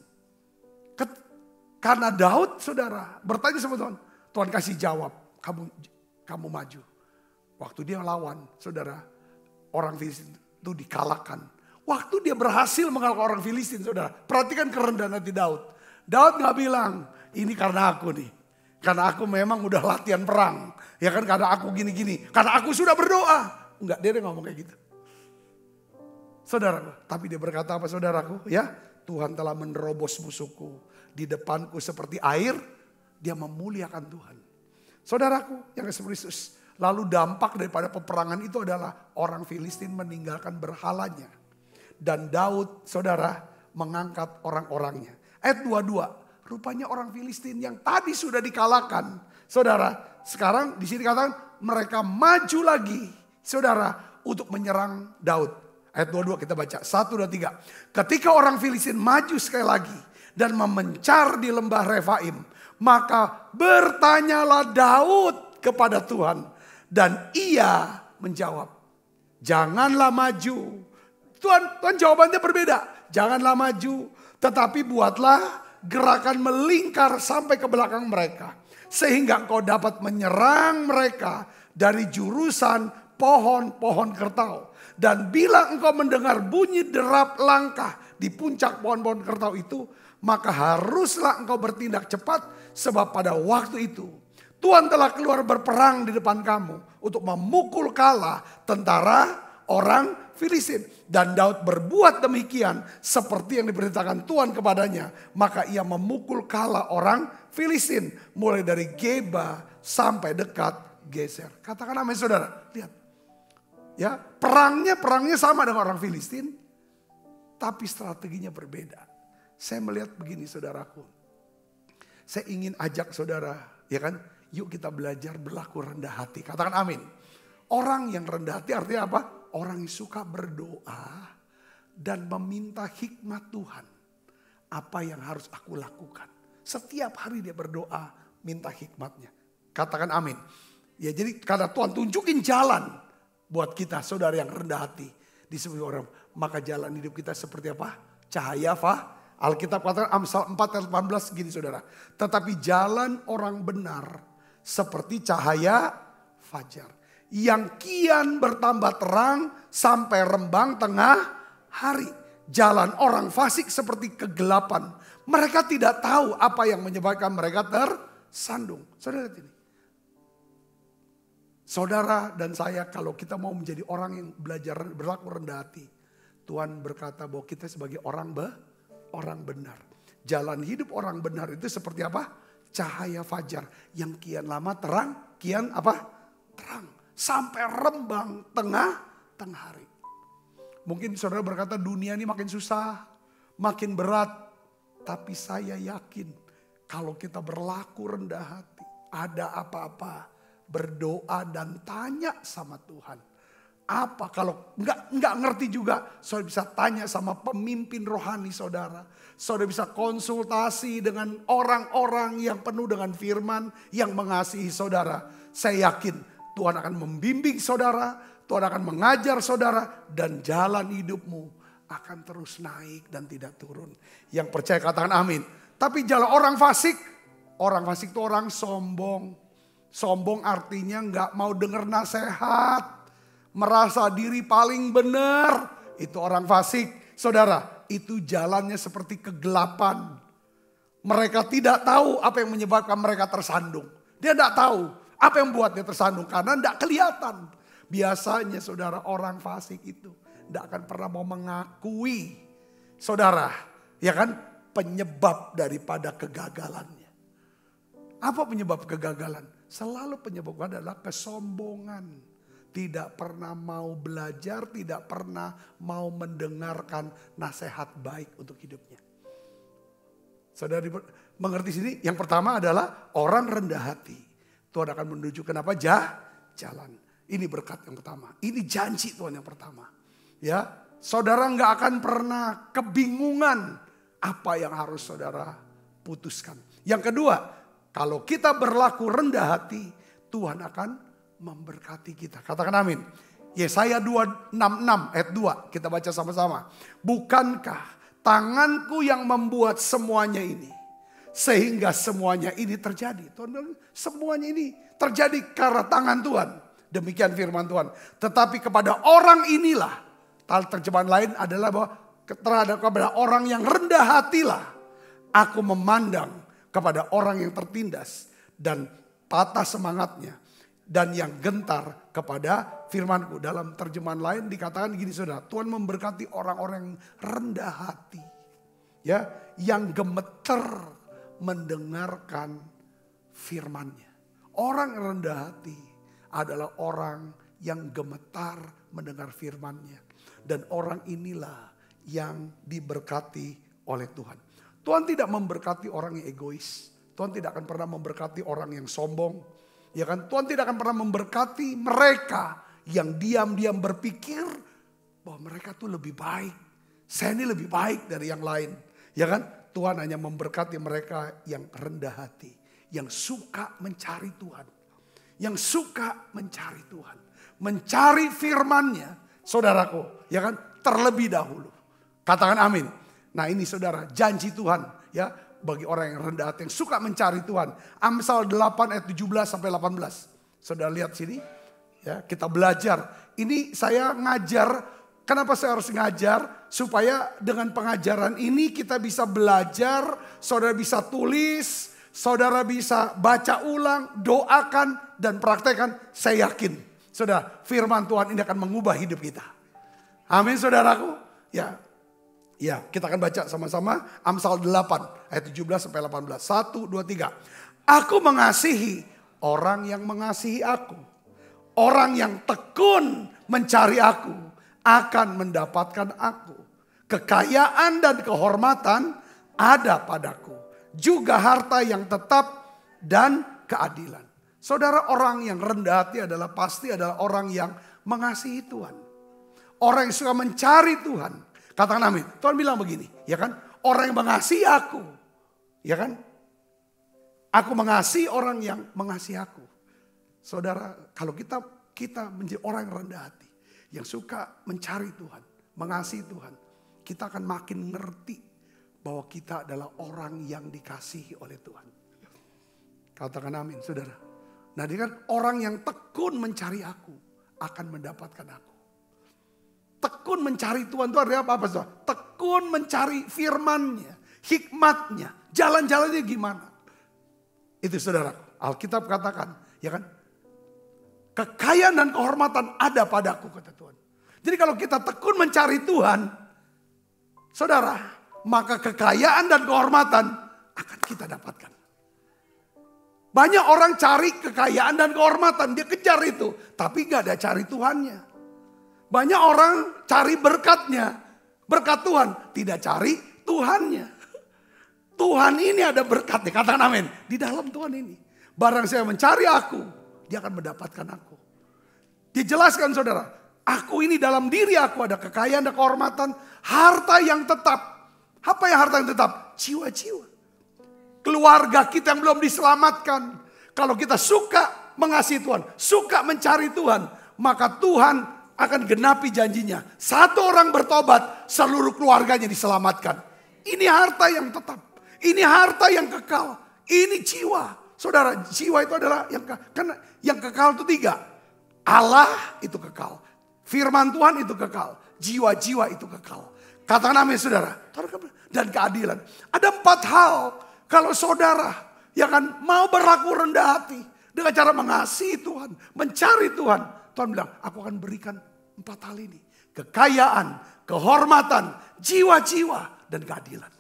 [SPEAKER 3] Karena Daud saudara bertanya sama Tuhan, Tuhan kasih jawab, kamu maju. Waktu dia lawan saudara, orang Filistin itu dikalahkan. Waktu dia berhasil mengalahkan orang Filistin saudara, perhatikan kerendahan hati Daud. Daud gak bilang, ini karena aku nih. Karena aku memang udah latihan perang. Ya kan, karena aku gini-gini. Karena aku sudah berdoa. Enggak, dia ngomong kayak gitu. Saudaraku, tapi dia berkata apa saudaraku? Ya, Tuhan telah menerobos musuhku di depanku seperti air. Dia memuliakan Tuhan. Saudaraku yang kasih Kristus. Lalu dampak daripada peperangan itu adalah orang Filistin meninggalkan berhalanya. Dan Daud saudara mengangkat orang-orangnya. Ayat 22. Rupanya orang Filistin yang tadi sudah dikalahkan. Saudara, sekarang di sini katakan mereka maju lagi. Saudara, untuk menyerang Daud. Ayat 22 kita baca. 1, 2, 3. Ketika orang Filistin maju sekali lagi. Dan memencar di lembah Refaim. Maka bertanyalah Daud kepada Tuhan. Dan ia menjawab. Janganlah maju. Tuhan jawabannya berbeda. Janganlah maju. Tetapi buatlah gerakan melingkar sampai ke belakang mereka. Sehingga engkau dapat menyerang mereka dari jurusan pohon-pohon kertau. Dan bila engkau mendengar bunyi derap langkah di puncak pohon-pohon kertau itu, maka haruslah engkau bertindak cepat. Sebab pada waktu itu Tuhan telah keluar berperang di depan kamu untuk memukul kalah tentara orang Filistin. Dan Daud berbuat demikian seperti yang diperintahkan Tuhan kepadanya. Maka ia memukul kalah orang Filistin mulai dari Geba sampai dekat Geser. Katakan amin saudara. Lihat. Ya, perangnya sama dengan orang Filistin, tapi strateginya berbeda. Saya melihat begini saudaraku. Saya ingin ajak saudara, ya kan? Yuk kita belajar berlaku rendah hati. Katakan amin. Orang yang rendah hati artinya apa? Orang yang suka berdoa dan meminta hikmat Tuhan. Apa yang harus aku lakukan? Setiap hari dia berdoa, minta hikmatnya. Katakan amin. Ya jadi karena Tuhan tunjukin jalan buat kita saudara yang rendah hati. Di sebuah orang, maka jalan hidup kita seperti apa? Cahaya Alkitab katakan Amsal 4 ayat 18 gini saudara. Tetapi jalan orang benar seperti cahaya fajar. Yang kian bertambah terang sampai rembang tengah hari. Jalan orang fasik seperti kegelapan. Mereka tidak tahu apa yang menyebabkan mereka tersandung. Saudara lihat ini. Saudara dan saya kalau kita mau menjadi orang yang belajar berlaku rendah hati. Tuhan berkata bahwa kita sebagai orang benar. Jalan hidup orang benar itu seperti apa? Cahaya fajar yang kian lama terang, Terang. Sampai rembang tengah hari. Mungkin saudara berkata dunia ini makin susah, makin berat. Tapi saya yakin kalau kita berlaku rendah hati, ada apa-apa, berdoa dan tanya sama Tuhan. Apa kalau nggak ngerti juga, saudara bisa tanya sama pemimpin rohani saudara. Saudara bisa konsultasi dengan orang-orang yang penuh dengan firman, yang mengasihi saudara. Saya yakin Tuhan akan membimbing saudara, Tuhan akan mengajar saudara, dan jalan hidupmu akan terus naik dan tidak turun. Yang percaya katakan amin. Tapi jalan orang fasik itu orang sombong. Sombong artinya nggak mau dengar nasihat. Merasa diri paling benar, itu orang fasik. Saudara, itu jalannya seperti kegelapan. Mereka tidak tahu apa yang menyebabkan mereka tersandung. Dia tidak tahu apa yang membuat dia tersandung karena tidak kelihatan. Biasanya saudara, orang fasik itu tidak akan pernah mau mengakui, saudara, ya kan, penyebab daripada kegagalannya. Apa penyebab kegagalan? Selalu penyebabnya adalah kesombongan. Tidak pernah mau belajar, tidak pernah mau mendengarkan nasihat baik untuk hidupnya. Saudara mengerti sini? Yang pertama adalah orang rendah hati. Tuhan akan menunjukkan apa? Jalan. Ini berkat yang pertama. Ini janji Tuhan yang pertama. Ya, saudara nggak akan pernah kebingungan apa yang harus saudara putuskan. Yang kedua, kalau kita berlaku rendah hati, Tuhan akan memberkati kita. Katakan amin. Yesaya 266 ayat 2. Kita baca sama-sama. Bukankah tanganku yang membuat semuanya ini, sehingga semuanya ini terjadi. Tuhan, semuanya ini terjadi karena tangan Tuhan. Demikian firman Tuhan. Tetapi kepada orang inilah, terjemahan lain adalah bahwa terhadap kepada orang yang rendah hatilah aku memandang, kepada orang yang tertindas dan patah semangatnya, dan yang gentar kepada firmanku. Dalam terjemahan lain dikatakan gini saudara, Tuhan memberkati orang-orang yang rendah hati, ya, yang gemeter mendengarkan firman-Nya. Orang yang rendah hati adalah orang yang gemetar mendengar firman-Nya, dan orang inilah yang diberkati oleh Tuhan. Tuhan tidak memberkati orang yang egois. Tuhan tidak akan pernah memberkati orang yang sombong. Ya kan, Tuhan tidak akan pernah memberkati mereka yang diam-diam berpikir bahwa mereka tuh lebih baik. Saya ini lebih baik dari yang lain. Ya kan, Tuhan hanya memberkati mereka yang rendah hati, yang suka mencari Tuhan, yang suka mencari Tuhan, mencari firman-Nya, saudaraku, ya kan, terlebih dahulu. Katakan amin. Nah ini saudara, janji Tuhan, ya, bagi orang yang rendah hati, yang suka mencari Tuhan. Amsal 8 ayat 17 sampai 18. Saudara lihat sini, ya, kita belajar. Ini saya ngajar, kenapa saya harus ngajar? Supaya dengan pengajaran ini kita bisa belajar, saudara bisa tulis, saudara bisa baca ulang, doakan dan praktekkan. Saya yakin, saudara, firman Tuhan ini akan mengubah hidup kita. Amin saudaraku. Ya, kita akan baca sama-sama Amsal 8 ayat 17 sampai 18. 1, 2, 3. Aku mengasihi orang yang mengasihi aku. Orang yang tekun mencari aku akan mendapatkan aku. Kekayaan dan kehormatan ada padaku. Juga harta yang tetap dan keadilan. Saudara, orang yang rendah hati adalah pasti adalah orang yang mengasihi Tuhan. Orang yang suka mencari Tuhan. Katakan amin. Tuhan bilang begini, ya kan? Orang yang mengasihi aku, ya kan? Aku mengasihi orang yang mengasihi aku. Saudara, kalau kita menjadi orang yang rendah hati, yang suka mencari Tuhan, mengasihi Tuhan, kita akan makin ngerti bahwa kita adalah orang yang dikasihi oleh Tuhan. Katakan amin, saudara. Nah, dia kan orang yang tekun mencari aku akan mendapatkan aku. Tekun mencari Tuhan itu artinya apa? Tekun mencari firman-Nya, hikmat-Nya, jalan-jalannya gimana. Itu saudara, Alkitab katakan, ya kan? Kekayaan dan kehormatan ada padaku, kata Tuhan. Jadi kalau kita tekun mencari Tuhan, saudara, maka kekayaan dan kehormatan akan kita dapatkan. Banyak orang cari kekayaan dan kehormatan, dia kejar itu, tapi gak ada cari Tuhannya. Banyak orang cari berkatnya. Berkat Tuhan. Tidak cari Tuhannya. Tuhan ini ada berkatnya. Katakan amin. Di dalam Tuhan ini. Barang saya mencari aku, dia akan mendapatkan aku. Dijelaskan saudara. Aku ini dalam diri aku ada kekayaan, ada kehormatan. Harta yang tetap. Apa yang harta yang tetap? Jiwa-jiwa. Keluarga kita yang belum diselamatkan. Kalau kita suka mengasihi Tuhan, suka mencari Tuhan, maka Tuhan akan genapi janjinya. Satu orang bertobat, seluruh keluarganya diselamatkan. Ini harta yang tetap. Ini harta yang kekal. Ini jiwa. Saudara, jiwa itu adalah yang kekal itu 3. Allah itu kekal. Firman Tuhan itu kekal. Jiwa-jiwa itu kekal. Katakan amin saudara. Dan keadilan. Ada 4 hal. Kalau saudara yang kan mau berlaku rendah hati. Dengan cara mengasihi Tuhan. Mencari Tuhan. Tuhan bilang, aku akan berikan 4 hal ini. Kekayaan, kehormatan, jiwa-jiwa, dan keadilan.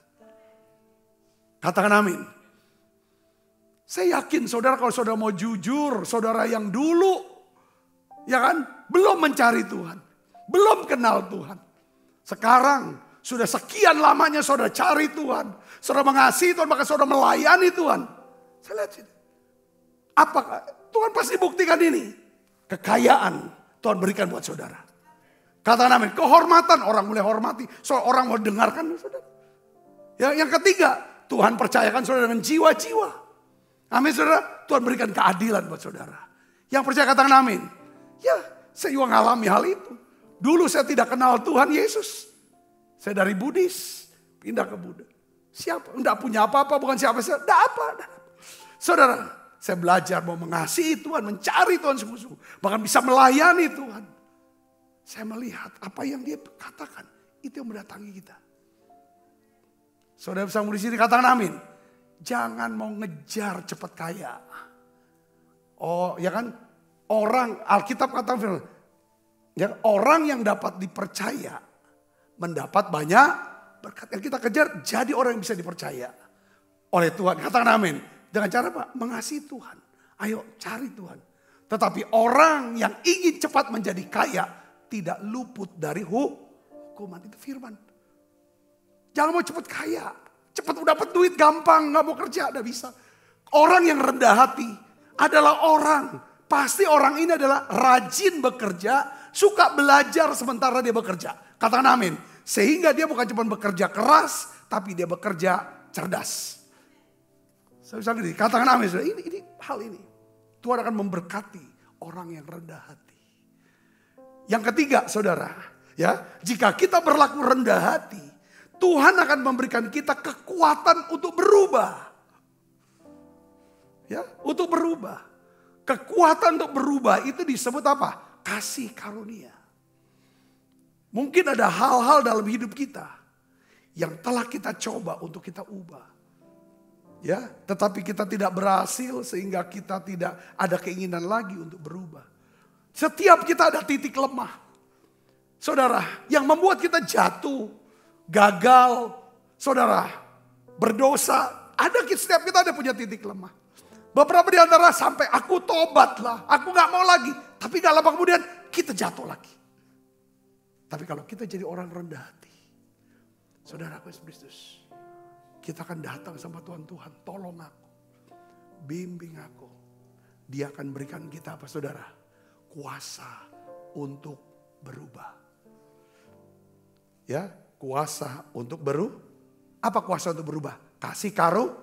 [SPEAKER 3] Katakan amin. Saya yakin saudara kalau saudara mau jujur. Saudara yang dulu. Ya kan? Belum mencari Tuhan. Belum kenal Tuhan. Sekarang sudah sekian lamanya saudara cari Tuhan. Saudara mengasihi Tuhan, maka saudara melayani Tuhan. Saya lihat sini. Apakah Tuhan pasti buktikan ini? Kekayaan Tuhan berikan buat saudara. Katakan amin. Kehormatan, orang mulai hormati. Orang mau dengarkan saudara. Yang ketiga, Tuhan percayakan saudara dengan jiwa-jiwa. Amin saudara. Tuhan berikan keadilan buat saudara. Yang percaya katakan amin. Ya, saya juga mengalami hal itu. Dulu saya tidak kenal Tuhan Yesus. Saya dari Buddhis, pindah ke Buddha. Siapa? Tidak punya apa-apa, bukan siapa-siapa. Tidak apa. Saudara, saya belajar mau mengasihi Tuhan, mencari Tuhan sungguh-sungguh. Bahkan bisa melayani Tuhan. Saya melihat apa yang dia katakan. Itu yang mendatangi kita. Saudara bisa mulai sini katakan amin. Jangan mau ngejar cepat kaya. Oh ya kan? Orang, Alkitab katakan, ya, orang yang dapat dipercaya mendapat banyak berkat. Yang kita kejar jadi orang yang bisa dipercaya oleh Tuhan. Katakan amin. Dengan cara apa? Mengasihi Tuhan. Ayo cari Tuhan. Tetapi orang yang ingin cepat menjadi kaya tidak luput dari hukuman. Itu firman. Jangan mau cepat kaya. Cepat dapat duit gampang. Gak mau kerja, gak bisa. Orang yang rendah hati adalah orang. Pasti orang ini adalah rajin bekerja, suka belajar sementara dia bekerja. Katakan amin. Sehingga dia bukan cuma bekerja keras, tapi dia bekerja cerdas. Saya bisa gini, katakan amin. Ini hal ini. Tuhan akan memberkati orang yang rendah hati. Yang ketiga saudara, ya, jika kita berlaku rendah hati, Tuhan akan memberikan kita kekuatan untuk berubah. Ya, untuk berubah. Kekuatan untuk berubah itu disebut apa? Kasih karunia. Mungkin ada hal-hal dalam hidup kita yang telah kita coba untuk kita ubah. Ya, tetapi kita tidak berhasil sehingga kita tidak ada keinginan lagi untuk berubah. Setiap kita ada titik lemah. Saudara, yang membuat kita jatuh, gagal, saudara, berdosa, setiap kita ada punya titik lemah. Beberapa di antara sampai aku tobatlah, aku gak mau lagi. Tapi gak lama kemudian kita jatuh lagi. Tapi kalau kita jadi orang rendah hati, saudara Yesus Kristus, kita akan datang sama Tuhan, tolong aku, bimbing aku. Dia akan berikan kita apa saudara? Kuasa untuk berubah. Ya, kuasa untuk berubah. Apa kuasa untuk berubah? Kasih karunia.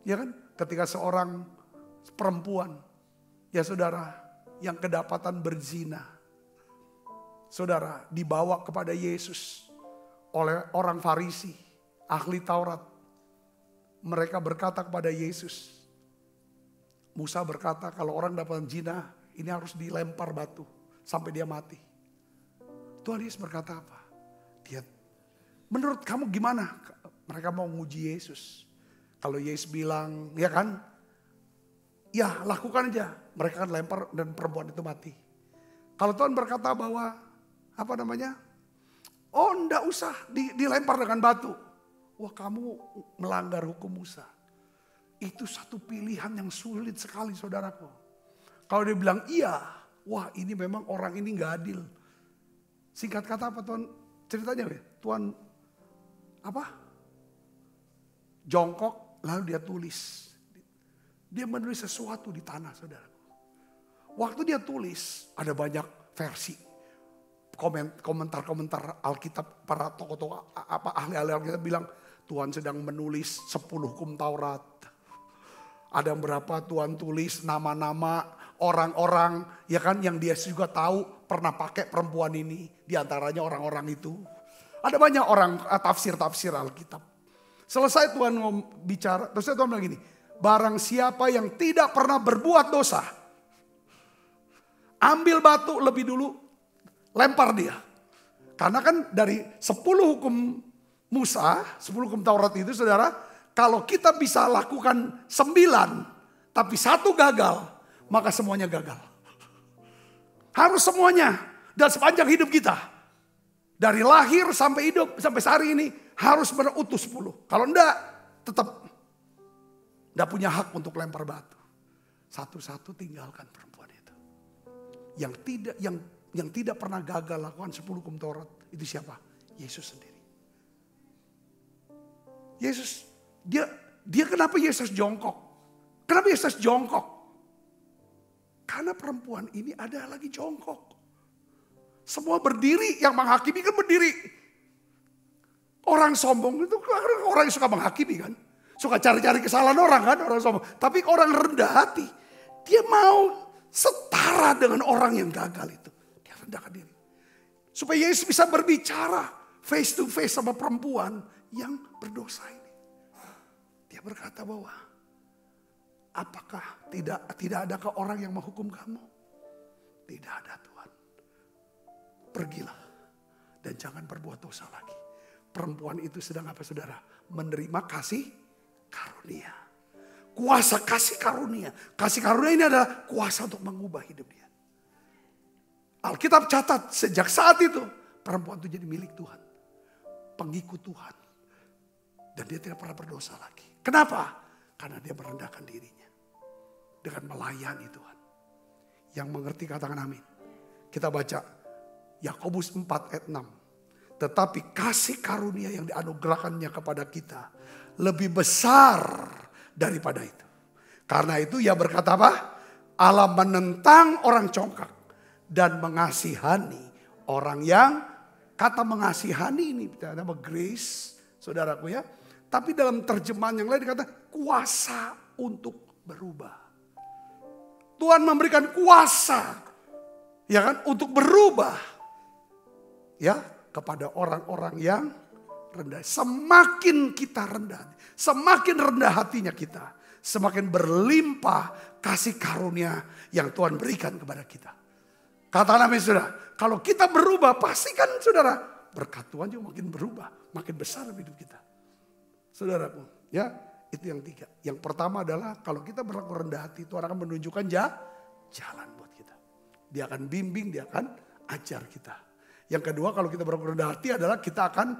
[SPEAKER 3] Ya kan, ketika seorang perempuan, ya saudara, yang kedapatan berzina. Saudara, dibawa kepada Yesus oleh orang Farisi, ahli Taurat. Mereka berkata kepada Yesus, Musa berkata kalau orang dapat zina, ini harus dilempar batu sampai dia mati. Tuhan Yesus berkata apa? Menurut kamu gimana? Mereka mau menguji Yesus. Kalau Yesus bilang, ya kan? Ya lakukan aja. Mereka akan lempar dan perempuan itu mati. Kalau Tuhan berkata bahwa, oh enggak usah dilempar dengan batu. Wah kamu melanggar hukum Musa. Itu satu pilihan yang sulit sekali saudaraku. Kalau dia bilang iya, wah ini memang orang ini gak adil. Singkat kata apa Tuhan ceritanya? Tuhan apa? Jongkok lalu dia tulis. Dia menulis sesuatu di tanah, saudara. Waktu dia tulis ada banyak versi. Komentar-komentar Alkitab, para tokoh-tokoh ahli-ahli Alkitab bilang Tuhan sedang menulis 10 hukum Taurat. Ada berapa Tuhan tulis nama-nama orang-orang ya kan yang dia juga tahu pernah pakai perempuan ini. Di antaranya orang-orang itu. Ada banyak orang tafsir-tafsir Alkitab. Selesai Tuhan bicara, terus Tuhan bilang gini, barang siapa yang tidak pernah berbuat dosa, ambil batu lebih dulu, lempar dia. Karena kan dari 10 hukum Musa, 10 hukum Taurat itu saudara, kalau kita bisa lakukan 9, tapi 1 gagal, maka semuanya gagal. Harus semuanya, dan sepanjang hidup kita. Dari lahir sampai hidup, sampai hari ini, harus berutuh 10. Kalau enggak, tetap enggak punya hak untuk lempar batu. Satu-satu tinggalkan perempuan itu. Yang tidak pernah gagal lakukan 10 hukum Taurat, itu siapa? Yesus sendiri. Yesus, dia kenapa Yesus jongkok? Kenapa Yesus jongkok? Karena perempuan ini ada lagi jongkok. Semua berdiri, yang menghakimi kan berdiri. Orang sombong itu orang yang suka menghakimi kan. Suka cari-cari kesalahan orang kan, orang sombong. Tapi orang rendah hati, dia mau setara dengan orang yang gagal itu. Dia rendahkan diri. Supaya Yesus bisa berbicara face to face sama perempuan yang berdosa ini. Dia berkata bahwa, apakah tidak adakah orang yang menghukum kamu? Tidak ada Tuhan. Pergilah dan jangan berbuat dosa lagi. Perempuan itu sedang apa saudara? Menerima kasih karunia. Kuasa kasih karunia. Kasih karunia ini adalah kuasa untuk mengubah hidup dia. Alkitab catat sejak saat itu perempuan itu jadi milik Tuhan. Pengikut Tuhan. Dan dia tidak pernah berdosa lagi. Kenapa? Karena dia merendahkan dirinya. Dengan melayani Tuhan. Yang mengerti katakan amin. Kita baca Yakobus 4 ayat 6. Tetapi kasih karunia yang dianugerahkannya kepada kita lebih besar daripada itu. Karena itu ia berkata apa? Allah menentang orang congkak dan mengasihani orang yang, kata mengasihani ini nama grace, saudaraku ya. Tapi dalam terjemahan yang lain dikata kuasa untuk berubah. Tuhan memberikan kuasa ya kan untuk berubah. Ya, kepada orang-orang yang rendah. Semakin kita rendah, semakin rendah hatinya kita, semakin berlimpah kasih karunia yang Tuhan berikan kepada kita. Katakan amin saudara. Kalau kita berubah, pasti kan saudara, berkat Tuhan juga makin berubah, makin besar hidup kita. Saudaraku, ya itu yang 3. Yang pertama adalah kalau kita berlaku rendah hati, Tuhan akan menunjukkan jalan buat kita. Dia akan bimbing, dia akan ajar kita. Yang kedua kalau kita berlaku rendah hati adalah kita akan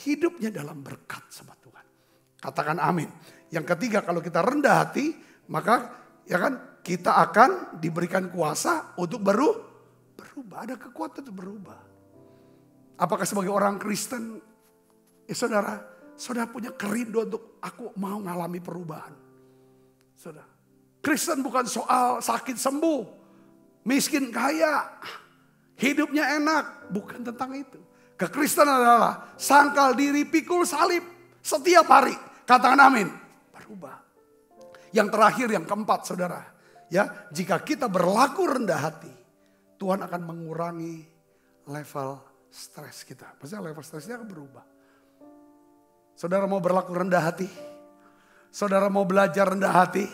[SPEAKER 3] hidupnya dalam berkat sama Tuhan. Katakan amin. Yang ketiga kalau kita rendah hati maka ya kan kita akan diberikan kuasa untuk berubah. Ada kekuatan untuk berubah. Apakah sebagai orang Kristen saudara punya kerinduan untuk aku mau mengalami perubahan. Saudara, Kristen bukan soal sakit sembuh, miskin kaya, hidupnya enak, bukan tentang itu. Kekristenan adalah sangkal diri, pikul salib setiap hari. Katakan amin. Berubah. Yang terakhir, yang keempat saudara. Ya, jika kita berlaku rendah hati, Tuhan akan mengurangi level stres kita. Maksudnya level stresnya akan berubah. Saudara mau berlaku rendah hati? Saudara mau belajar rendah hati?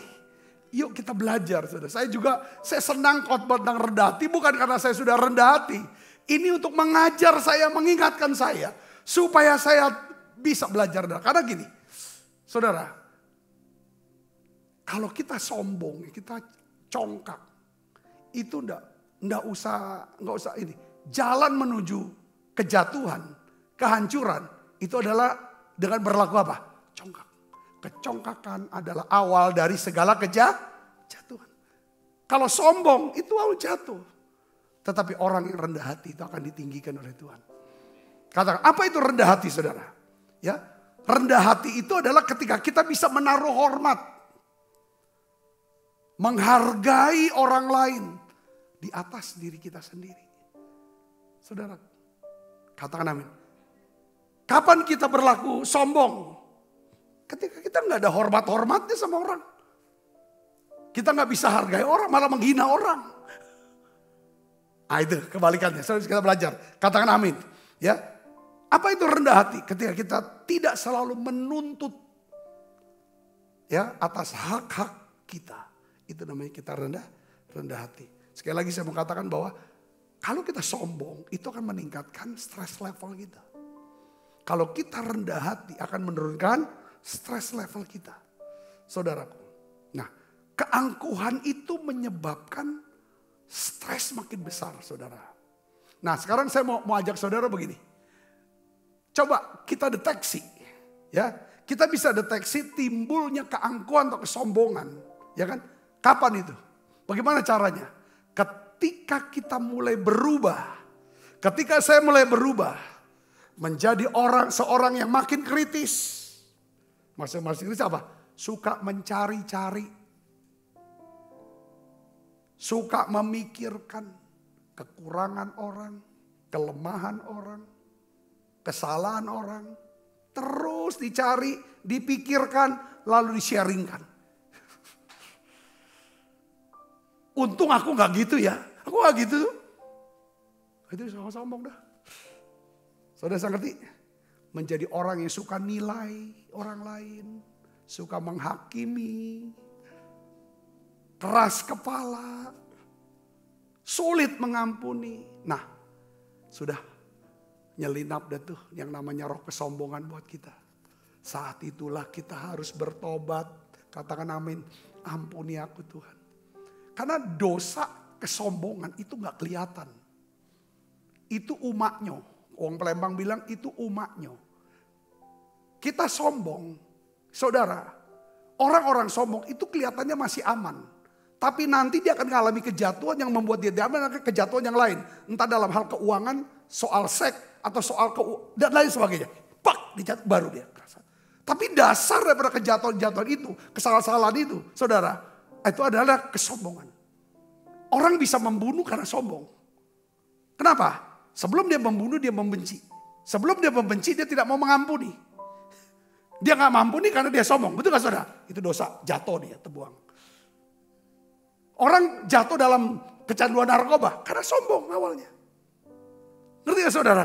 [SPEAKER 3] Yuk kita belajar saudara. Saya senang khotbah tentang rendah hati bukan karena saya sudah rendah hati. Ini untuk mengajar saya, mengingatkan saya. Supaya saya bisa belajar. Karena gini, saudara. Kalau kita sombong, kita congkak. Itu enggak usah ini. Jalan menuju kejatuhan, kehancuran. Itu adalah dengan berlaku apa? Congkak. Kecongkakan adalah awal dari segala kejatuhan. Kalau sombong itu mau jatuh. Tetapi orang yang rendah hati itu akan ditinggikan oleh Tuhan. Katakan, apa itu rendah hati saudara? Ya, rendah hati itu adalah ketika kita bisa menaruh hormat. Menghargai orang lain di atas diri kita sendiri. Saudara, katakan amin. Kapan kita berlaku sombong? Ketika kita nggak ada hormat-hormatnya sama orang. Kita nggak bisa hargai orang, malah menghina orang. Ah itu kebalikannya. Saudara, kita belajar. Katakan amin. Ya, apa itu rendah hati? Ketika kita tidak selalu menuntut ya atas hak-hak kita. Itu namanya kita rendah hati. Sekali lagi saya mau katakan bahwa kalau kita sombong itu akan meningkatkan stress level kita. Kalau kita rendah hati akan menurunkan stress level kita. Saudaraku. Nah, keangkuhan itu menyebabkan stres makin besar, saudara. Nah, sekarang saya mau ajak saudara begini. Coba kita deteksi. Ya, kita bisa deteksi timbulnya keangkuhan atau kesombongan. Ya kan? Kapan itu? Bagaimana caranya? Ketika kita mulai berubah. Ketika saya mulai berubah. Menjadi seorang yang makin kritis. Maksudnya kritis apa? Suka mencari-cari. Suka memikirkan kekurangan orang. Kelemahan orang. Kesalahan orang. Terus dicari, dipikirkan, lalu di-sharingkan. Untung aku gak gitu ya. Aku gak gitu. Itu sombong dah. Saudara saya ngerti? Menjadi orang yang suka nilai orang lain. Suka menghakimi. Keras kepala. Sulit mengampuni. Nah, sudah nyelinap dah tuh yang namanya roh kesombongan buat kita. Saat itulah kita harus bertobat. Katakan amin. Ampuni aku Tuhan. Karena dosa kesombongan itu gak kelihatan. Itu umaknya. Orang Palembang bilang itu umaknya. Kita sombong. Saudara. Orang-orang sombong itu kelihatannya masih aman. Tapi nanti dia akan mengalami kejatuhan yang membuat dia mengalami kejatuhan yang lain. Entah dalam hal keuangan, soal seks, atau soal dan lain sebagainya. Pak, dijatuh, baru dia kerasa. Tapi dasar daripada kejatuhan-kejatuhan itu, kesalahan-kesalahan itu, saudara. Itu adalah kesombongan. Orang bisa membunuh karena sombong. Kenapa? Sebelum dia membunuh, dia membenci. Sebelum dia membenci, dia tidak mau mengampuni. Dia gak mengampuni karena dia sombong. Betul gak saudara? Itu dosa. Jatuh dia, terbuang. Orang jatuh dalam kecanduan narkoba karena sombong awalnya. Ngerti gak saudara?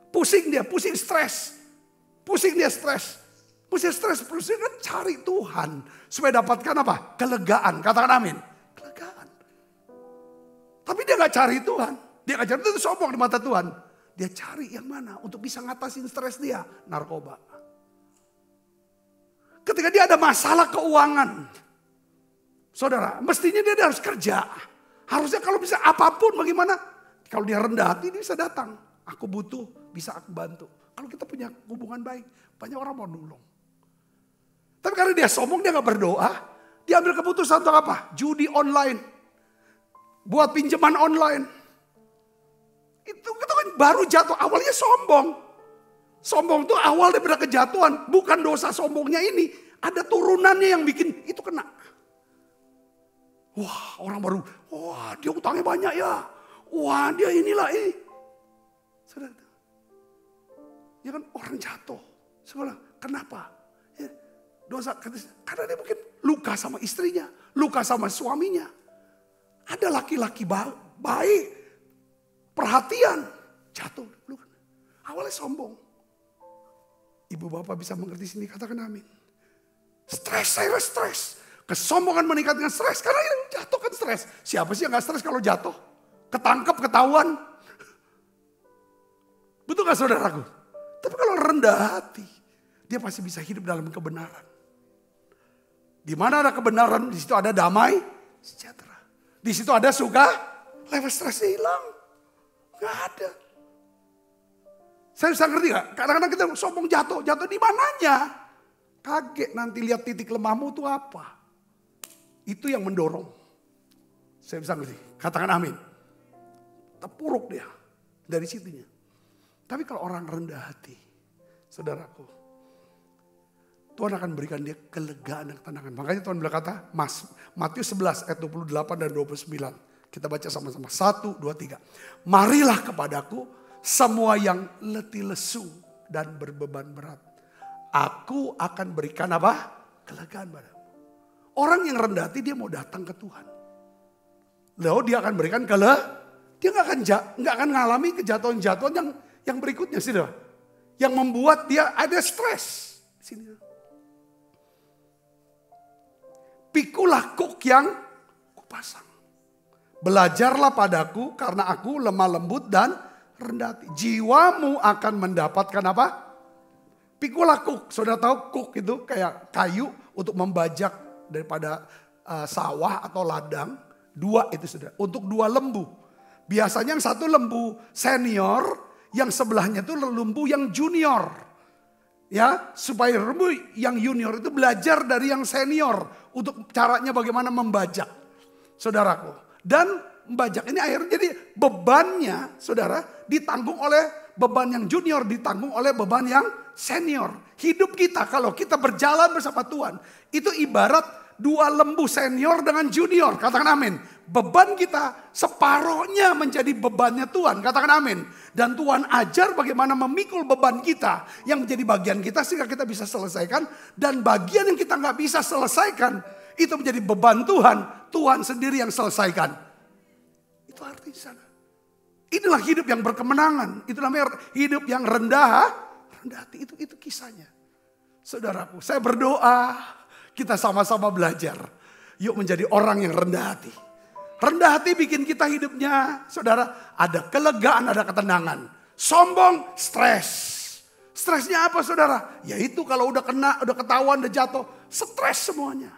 [SPEAKER 3] Pusing dia, pusing stres. Pusing dia stres. Pusing kan cari Tuhan. Supaya dapatkan apa? Kelegaan. Katakan amin. Kelegaan. Tapi dia gak cari Tuhan. Dia gak cari itu sombong di mata Tuhan. Dia cari yang mana untuk bisa ngatasin stres dia. Narkoba. Ketika dia ada masalah keuangan. Saudara, mestinya dia harus kerja. Harusnya kalau bisa apapun bagaimana. Kalau dia rendah hati dia bisa datang. Aku butuh, bisa aku bantu. Kalau kita punya hubungan baik, banyak orang mau nolong. Tapi karena dia sombong, dia gak berdoa. Dia ambil keputusan untuk apa? Judi online. Buat pinjaman online. Itu kan baru jatuh. Awalnya sombong. Sombong itu awal daripada kejatuhan. Bukan dosa sombongnya ini. Ada turunannya yang bikin itu kena. Wah, orang baru. Wah, dia utangnya banyak ya. Wah, dia inilah ini. Saudara. Ya kan orang jatuh. Saudara, kenapa? Ya, dosa karena dia mungkin luka sama istrinya, luka sama suaminya. Ada laki-laki baik, perhatian, jatuh. Awalnya sombong. Ibu bapak bisa mengerti sini, katakan amin. Stres. Kesombongan meningkatkan stres. Karena yang jatuh kan stres. Siapa sih yang gak stres kalau jatuh? Ketangkep, ketahuan. Betul gak saudaraku? Tapi kalau rendah hati, dia pasti bisa hidup dalam kebenaran. Di mana ada kebenaran, di situ ada damai, sejahtera. Di situ ada suka, level stresnya hilang. Gak ada. Saya bisa ngerti gak? Kadang-kadang kita sombong jatuh di mananya? Kaget nanti lihat titik lemahmu itu apa. Itu yang mendorong. Saya bisa ngerti. Katakan amin. Terpuruk dia dari situnya. Tapi kalau orang rendah hati, saudaraku, Tuhan akan berikan dia kelegaan dan ketenangan. Makanya Tuhan bilang kata, Matius 11 ayat 28 dan 29. Kita baca sama-sama. 1, 2, 3. Marilah kepadaku semua yang letih lesu dan berbeban berat. Aku akan berikan apa? Kelegaan padamu. Orang yang rendah hati dia mau datang ke Tuhan. Lalu dia akan berikan dia nggak akan mengalami kejatuhan-jatuhan yang berikutnya, saudara. Yang membuat dia ada stres. Sini. Pikulah kuk yang kupasang. Belajarlah padaku karena aku lemah lembut dan rendah hati. Jiwamu akan mendapatkan apa? Pikulah kuk. Saudara tahu kuk itu kayak kayu untuk membajak daripada sawah atau ladang. 2 itu saudara. Untuk 2 lembu. Biasanya yang satu lembu senior, yang sebelahnya itu lembu yang junior. Ya, supaya lembu yang junior itu belajar dari yang senior untuk caranya bagaimana membajak. Saudaraku. Dan membajak ini akhirnya jadi bebannya, saudara, ditanggung oleh beban yang junior, ditanggung oleh beban yang senior. Hidup kita kalau kita berjalan bersama Tuhan, itu ibarat 2 lembu senior dengan junior. Katakan amin. Beban kita separohnya menjadi bebannya Tuhan. Katakan amin. Dan Tuhan ajar bagaimana memikul beban kita yang menjadi bagian kita sehingga kita bisa selesaikan. Dan bagian yang kita nggak bisa selesaikan itu menjadi beban Tuhan. Tuhan sendiri yang selesaikan. Itu arti sana. Inilah hidup yang berkemenangan. Itu namanya hidup yang rendah hati. Itu kisahnya. Saudaraku, saya berdoa kita sama-sama belajar. Yuk menjadi orang yang rendah hati. Rendah hati bikin kita hidupnya, saudara, ada kelegaan, ada ketenangan. Sombong, stres. Stresnya apa, saudara? Yaitu kalau udah ketahuan, udah jatuh, stres semuanya.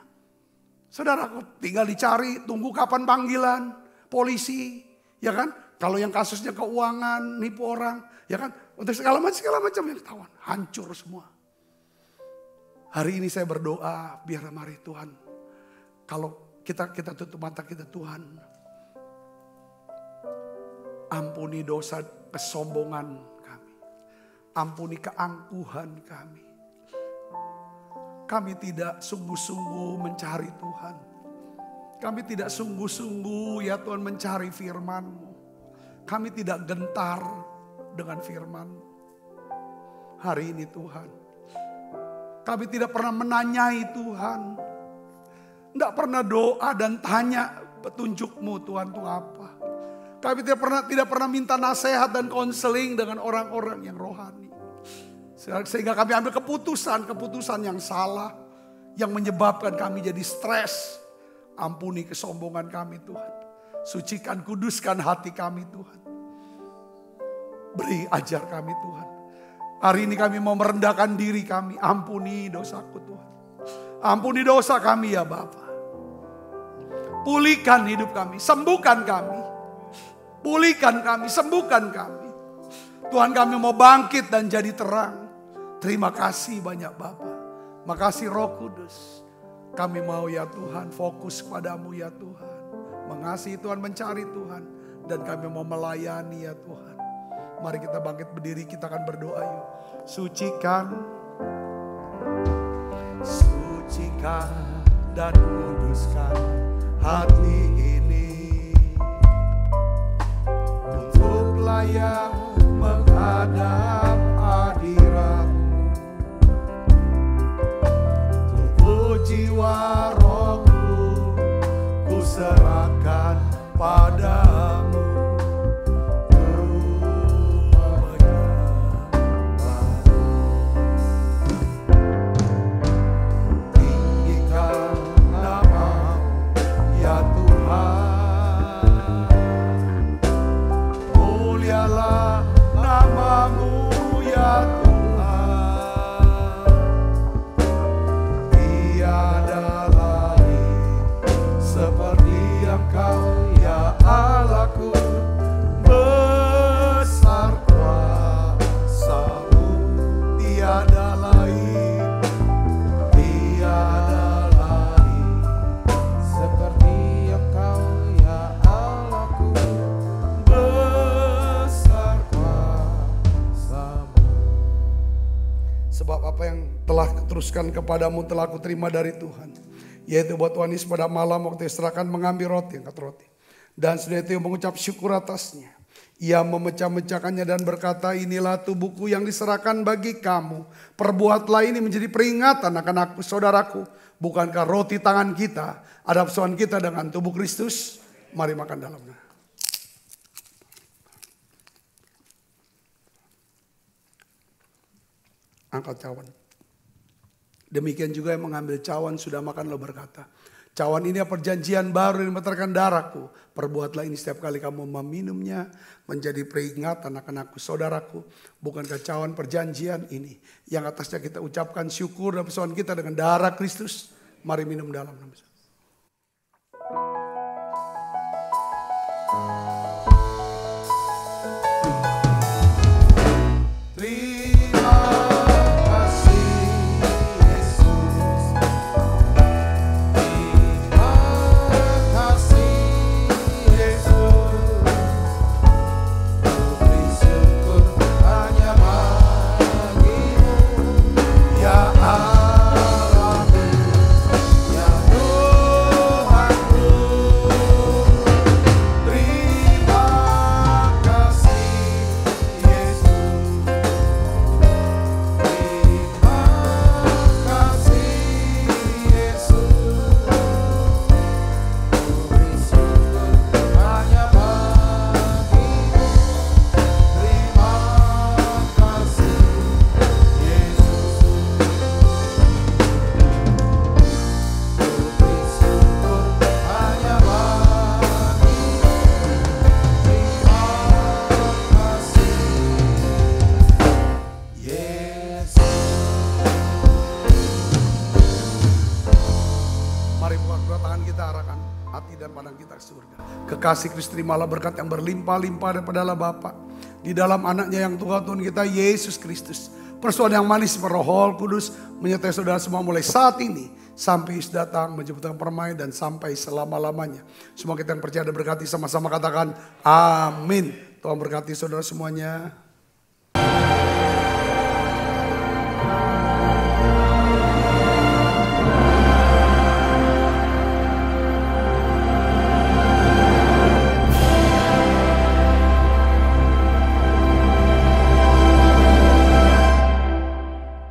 [SPEAKER 3] Saudara, tinggal dicari, tunggu kapan panggilan polisi, ya kan? Kalau yang kasusnya keuangan, nipu orang, ya kan? Untuk segala macam yang ketahuan, hancur semua. Hari ini saya berdoa, biar mari Tuhan, kalau kita tutup mata kita, Tuhan, ampuni dosa kesombongan kami, ampuni keangkuhan kami. Kami tidak sungguh-sungguh mencari Tuhan, kami tidak sungguh-sungguh ya Tuhan mencari firman-Mu, kami tidak gentar dengan firman-Mu. Hari ini Tuhan, kami tidak pernah menanyai Tuhan. Tidak pernah doa dan tanya petunjuk-Mu Tuhan itu apa. Kami tidak pernah minta nasihat dan konseling dengan orang-orang yang rohani. Sehingga kami ambil keputusan yang salah. Yang menyebabkan kami jadi stres. Ampuni kesombongan kami Tuhan. Sucikan, kuduskan hati kami Tuhan. Beri ajar kami Tuhan. Hari ini kami mau merendahkan diri kami. Ampuni dosaku Tuhan. Ampuni dosa kami ya Bapa. Pulihkan hidup kami. Sembuhkan kami. Pulihkan kami. Sembuhkan kami. Tuhan, kami mau bangkit dan jadi terang. Terima kasih banyak Bapa. Makasih Roh Kudus. Kami mau ya Tuhan fokus kepadamu ya Tuhan. Mengasihi Tuhan, mencari Tuhan. Dan kami mau melayani ya Tuhan. Mari kita bangkit berdiri, kita akan berdoa yuk. Sucikan dan kuduskan hati ini untuk layak menghadap hadirat-Mu. Tubuh jiwa rohku ku serahkan padamu. Seperti Engkau ya Allah. teruskan kepadamu telah aku terima dari Tuhan. Yaitu buat Tuhan Yesus pada malam waktu diserahkan mengambil roti, angkat roti. Dan setelah itu mengucap syukur atasnya. Ia memecah-mecahkannya dan berkata, inilah tubuhku yang diserahkan bagi kamu. Perbuatlah ini menjadi peringatan akan aku, saudaraku. Bukankah roti tangan kita ada persoalan kita dengan tubuh Kristus? Mari makan dalamnya. Angkat cawan. Demikian juga yang mengambil cawan sudah makan lo berkata, cawan ini perjanjian baru yang meterkan darahku. Perbuatlah ini setiap kali kamu meminumnya menjadi peringatan akan aku, saudaraku. Bukankah cawan perjanjian ini yang atasnya kita ucapkan syukur dan persoalan kita dengan darah Kristus? Mari minum dalam nama Tuhan. Kasih Kristus, terimalah berkat yang berlimpah-limpah daripada Allah Bapa di dalam anaknya yang Tuhan kita Yesus Kristus. Persoalan yang manis Roh Kudus menyertai saudara semua mulai saat ini sampai Yesus datang menjemput permai dan sampai selama-lamanya. Semua kita yang percaya dan berkati sama-sama katakan amin. Tuhan berkati saudara semuanya.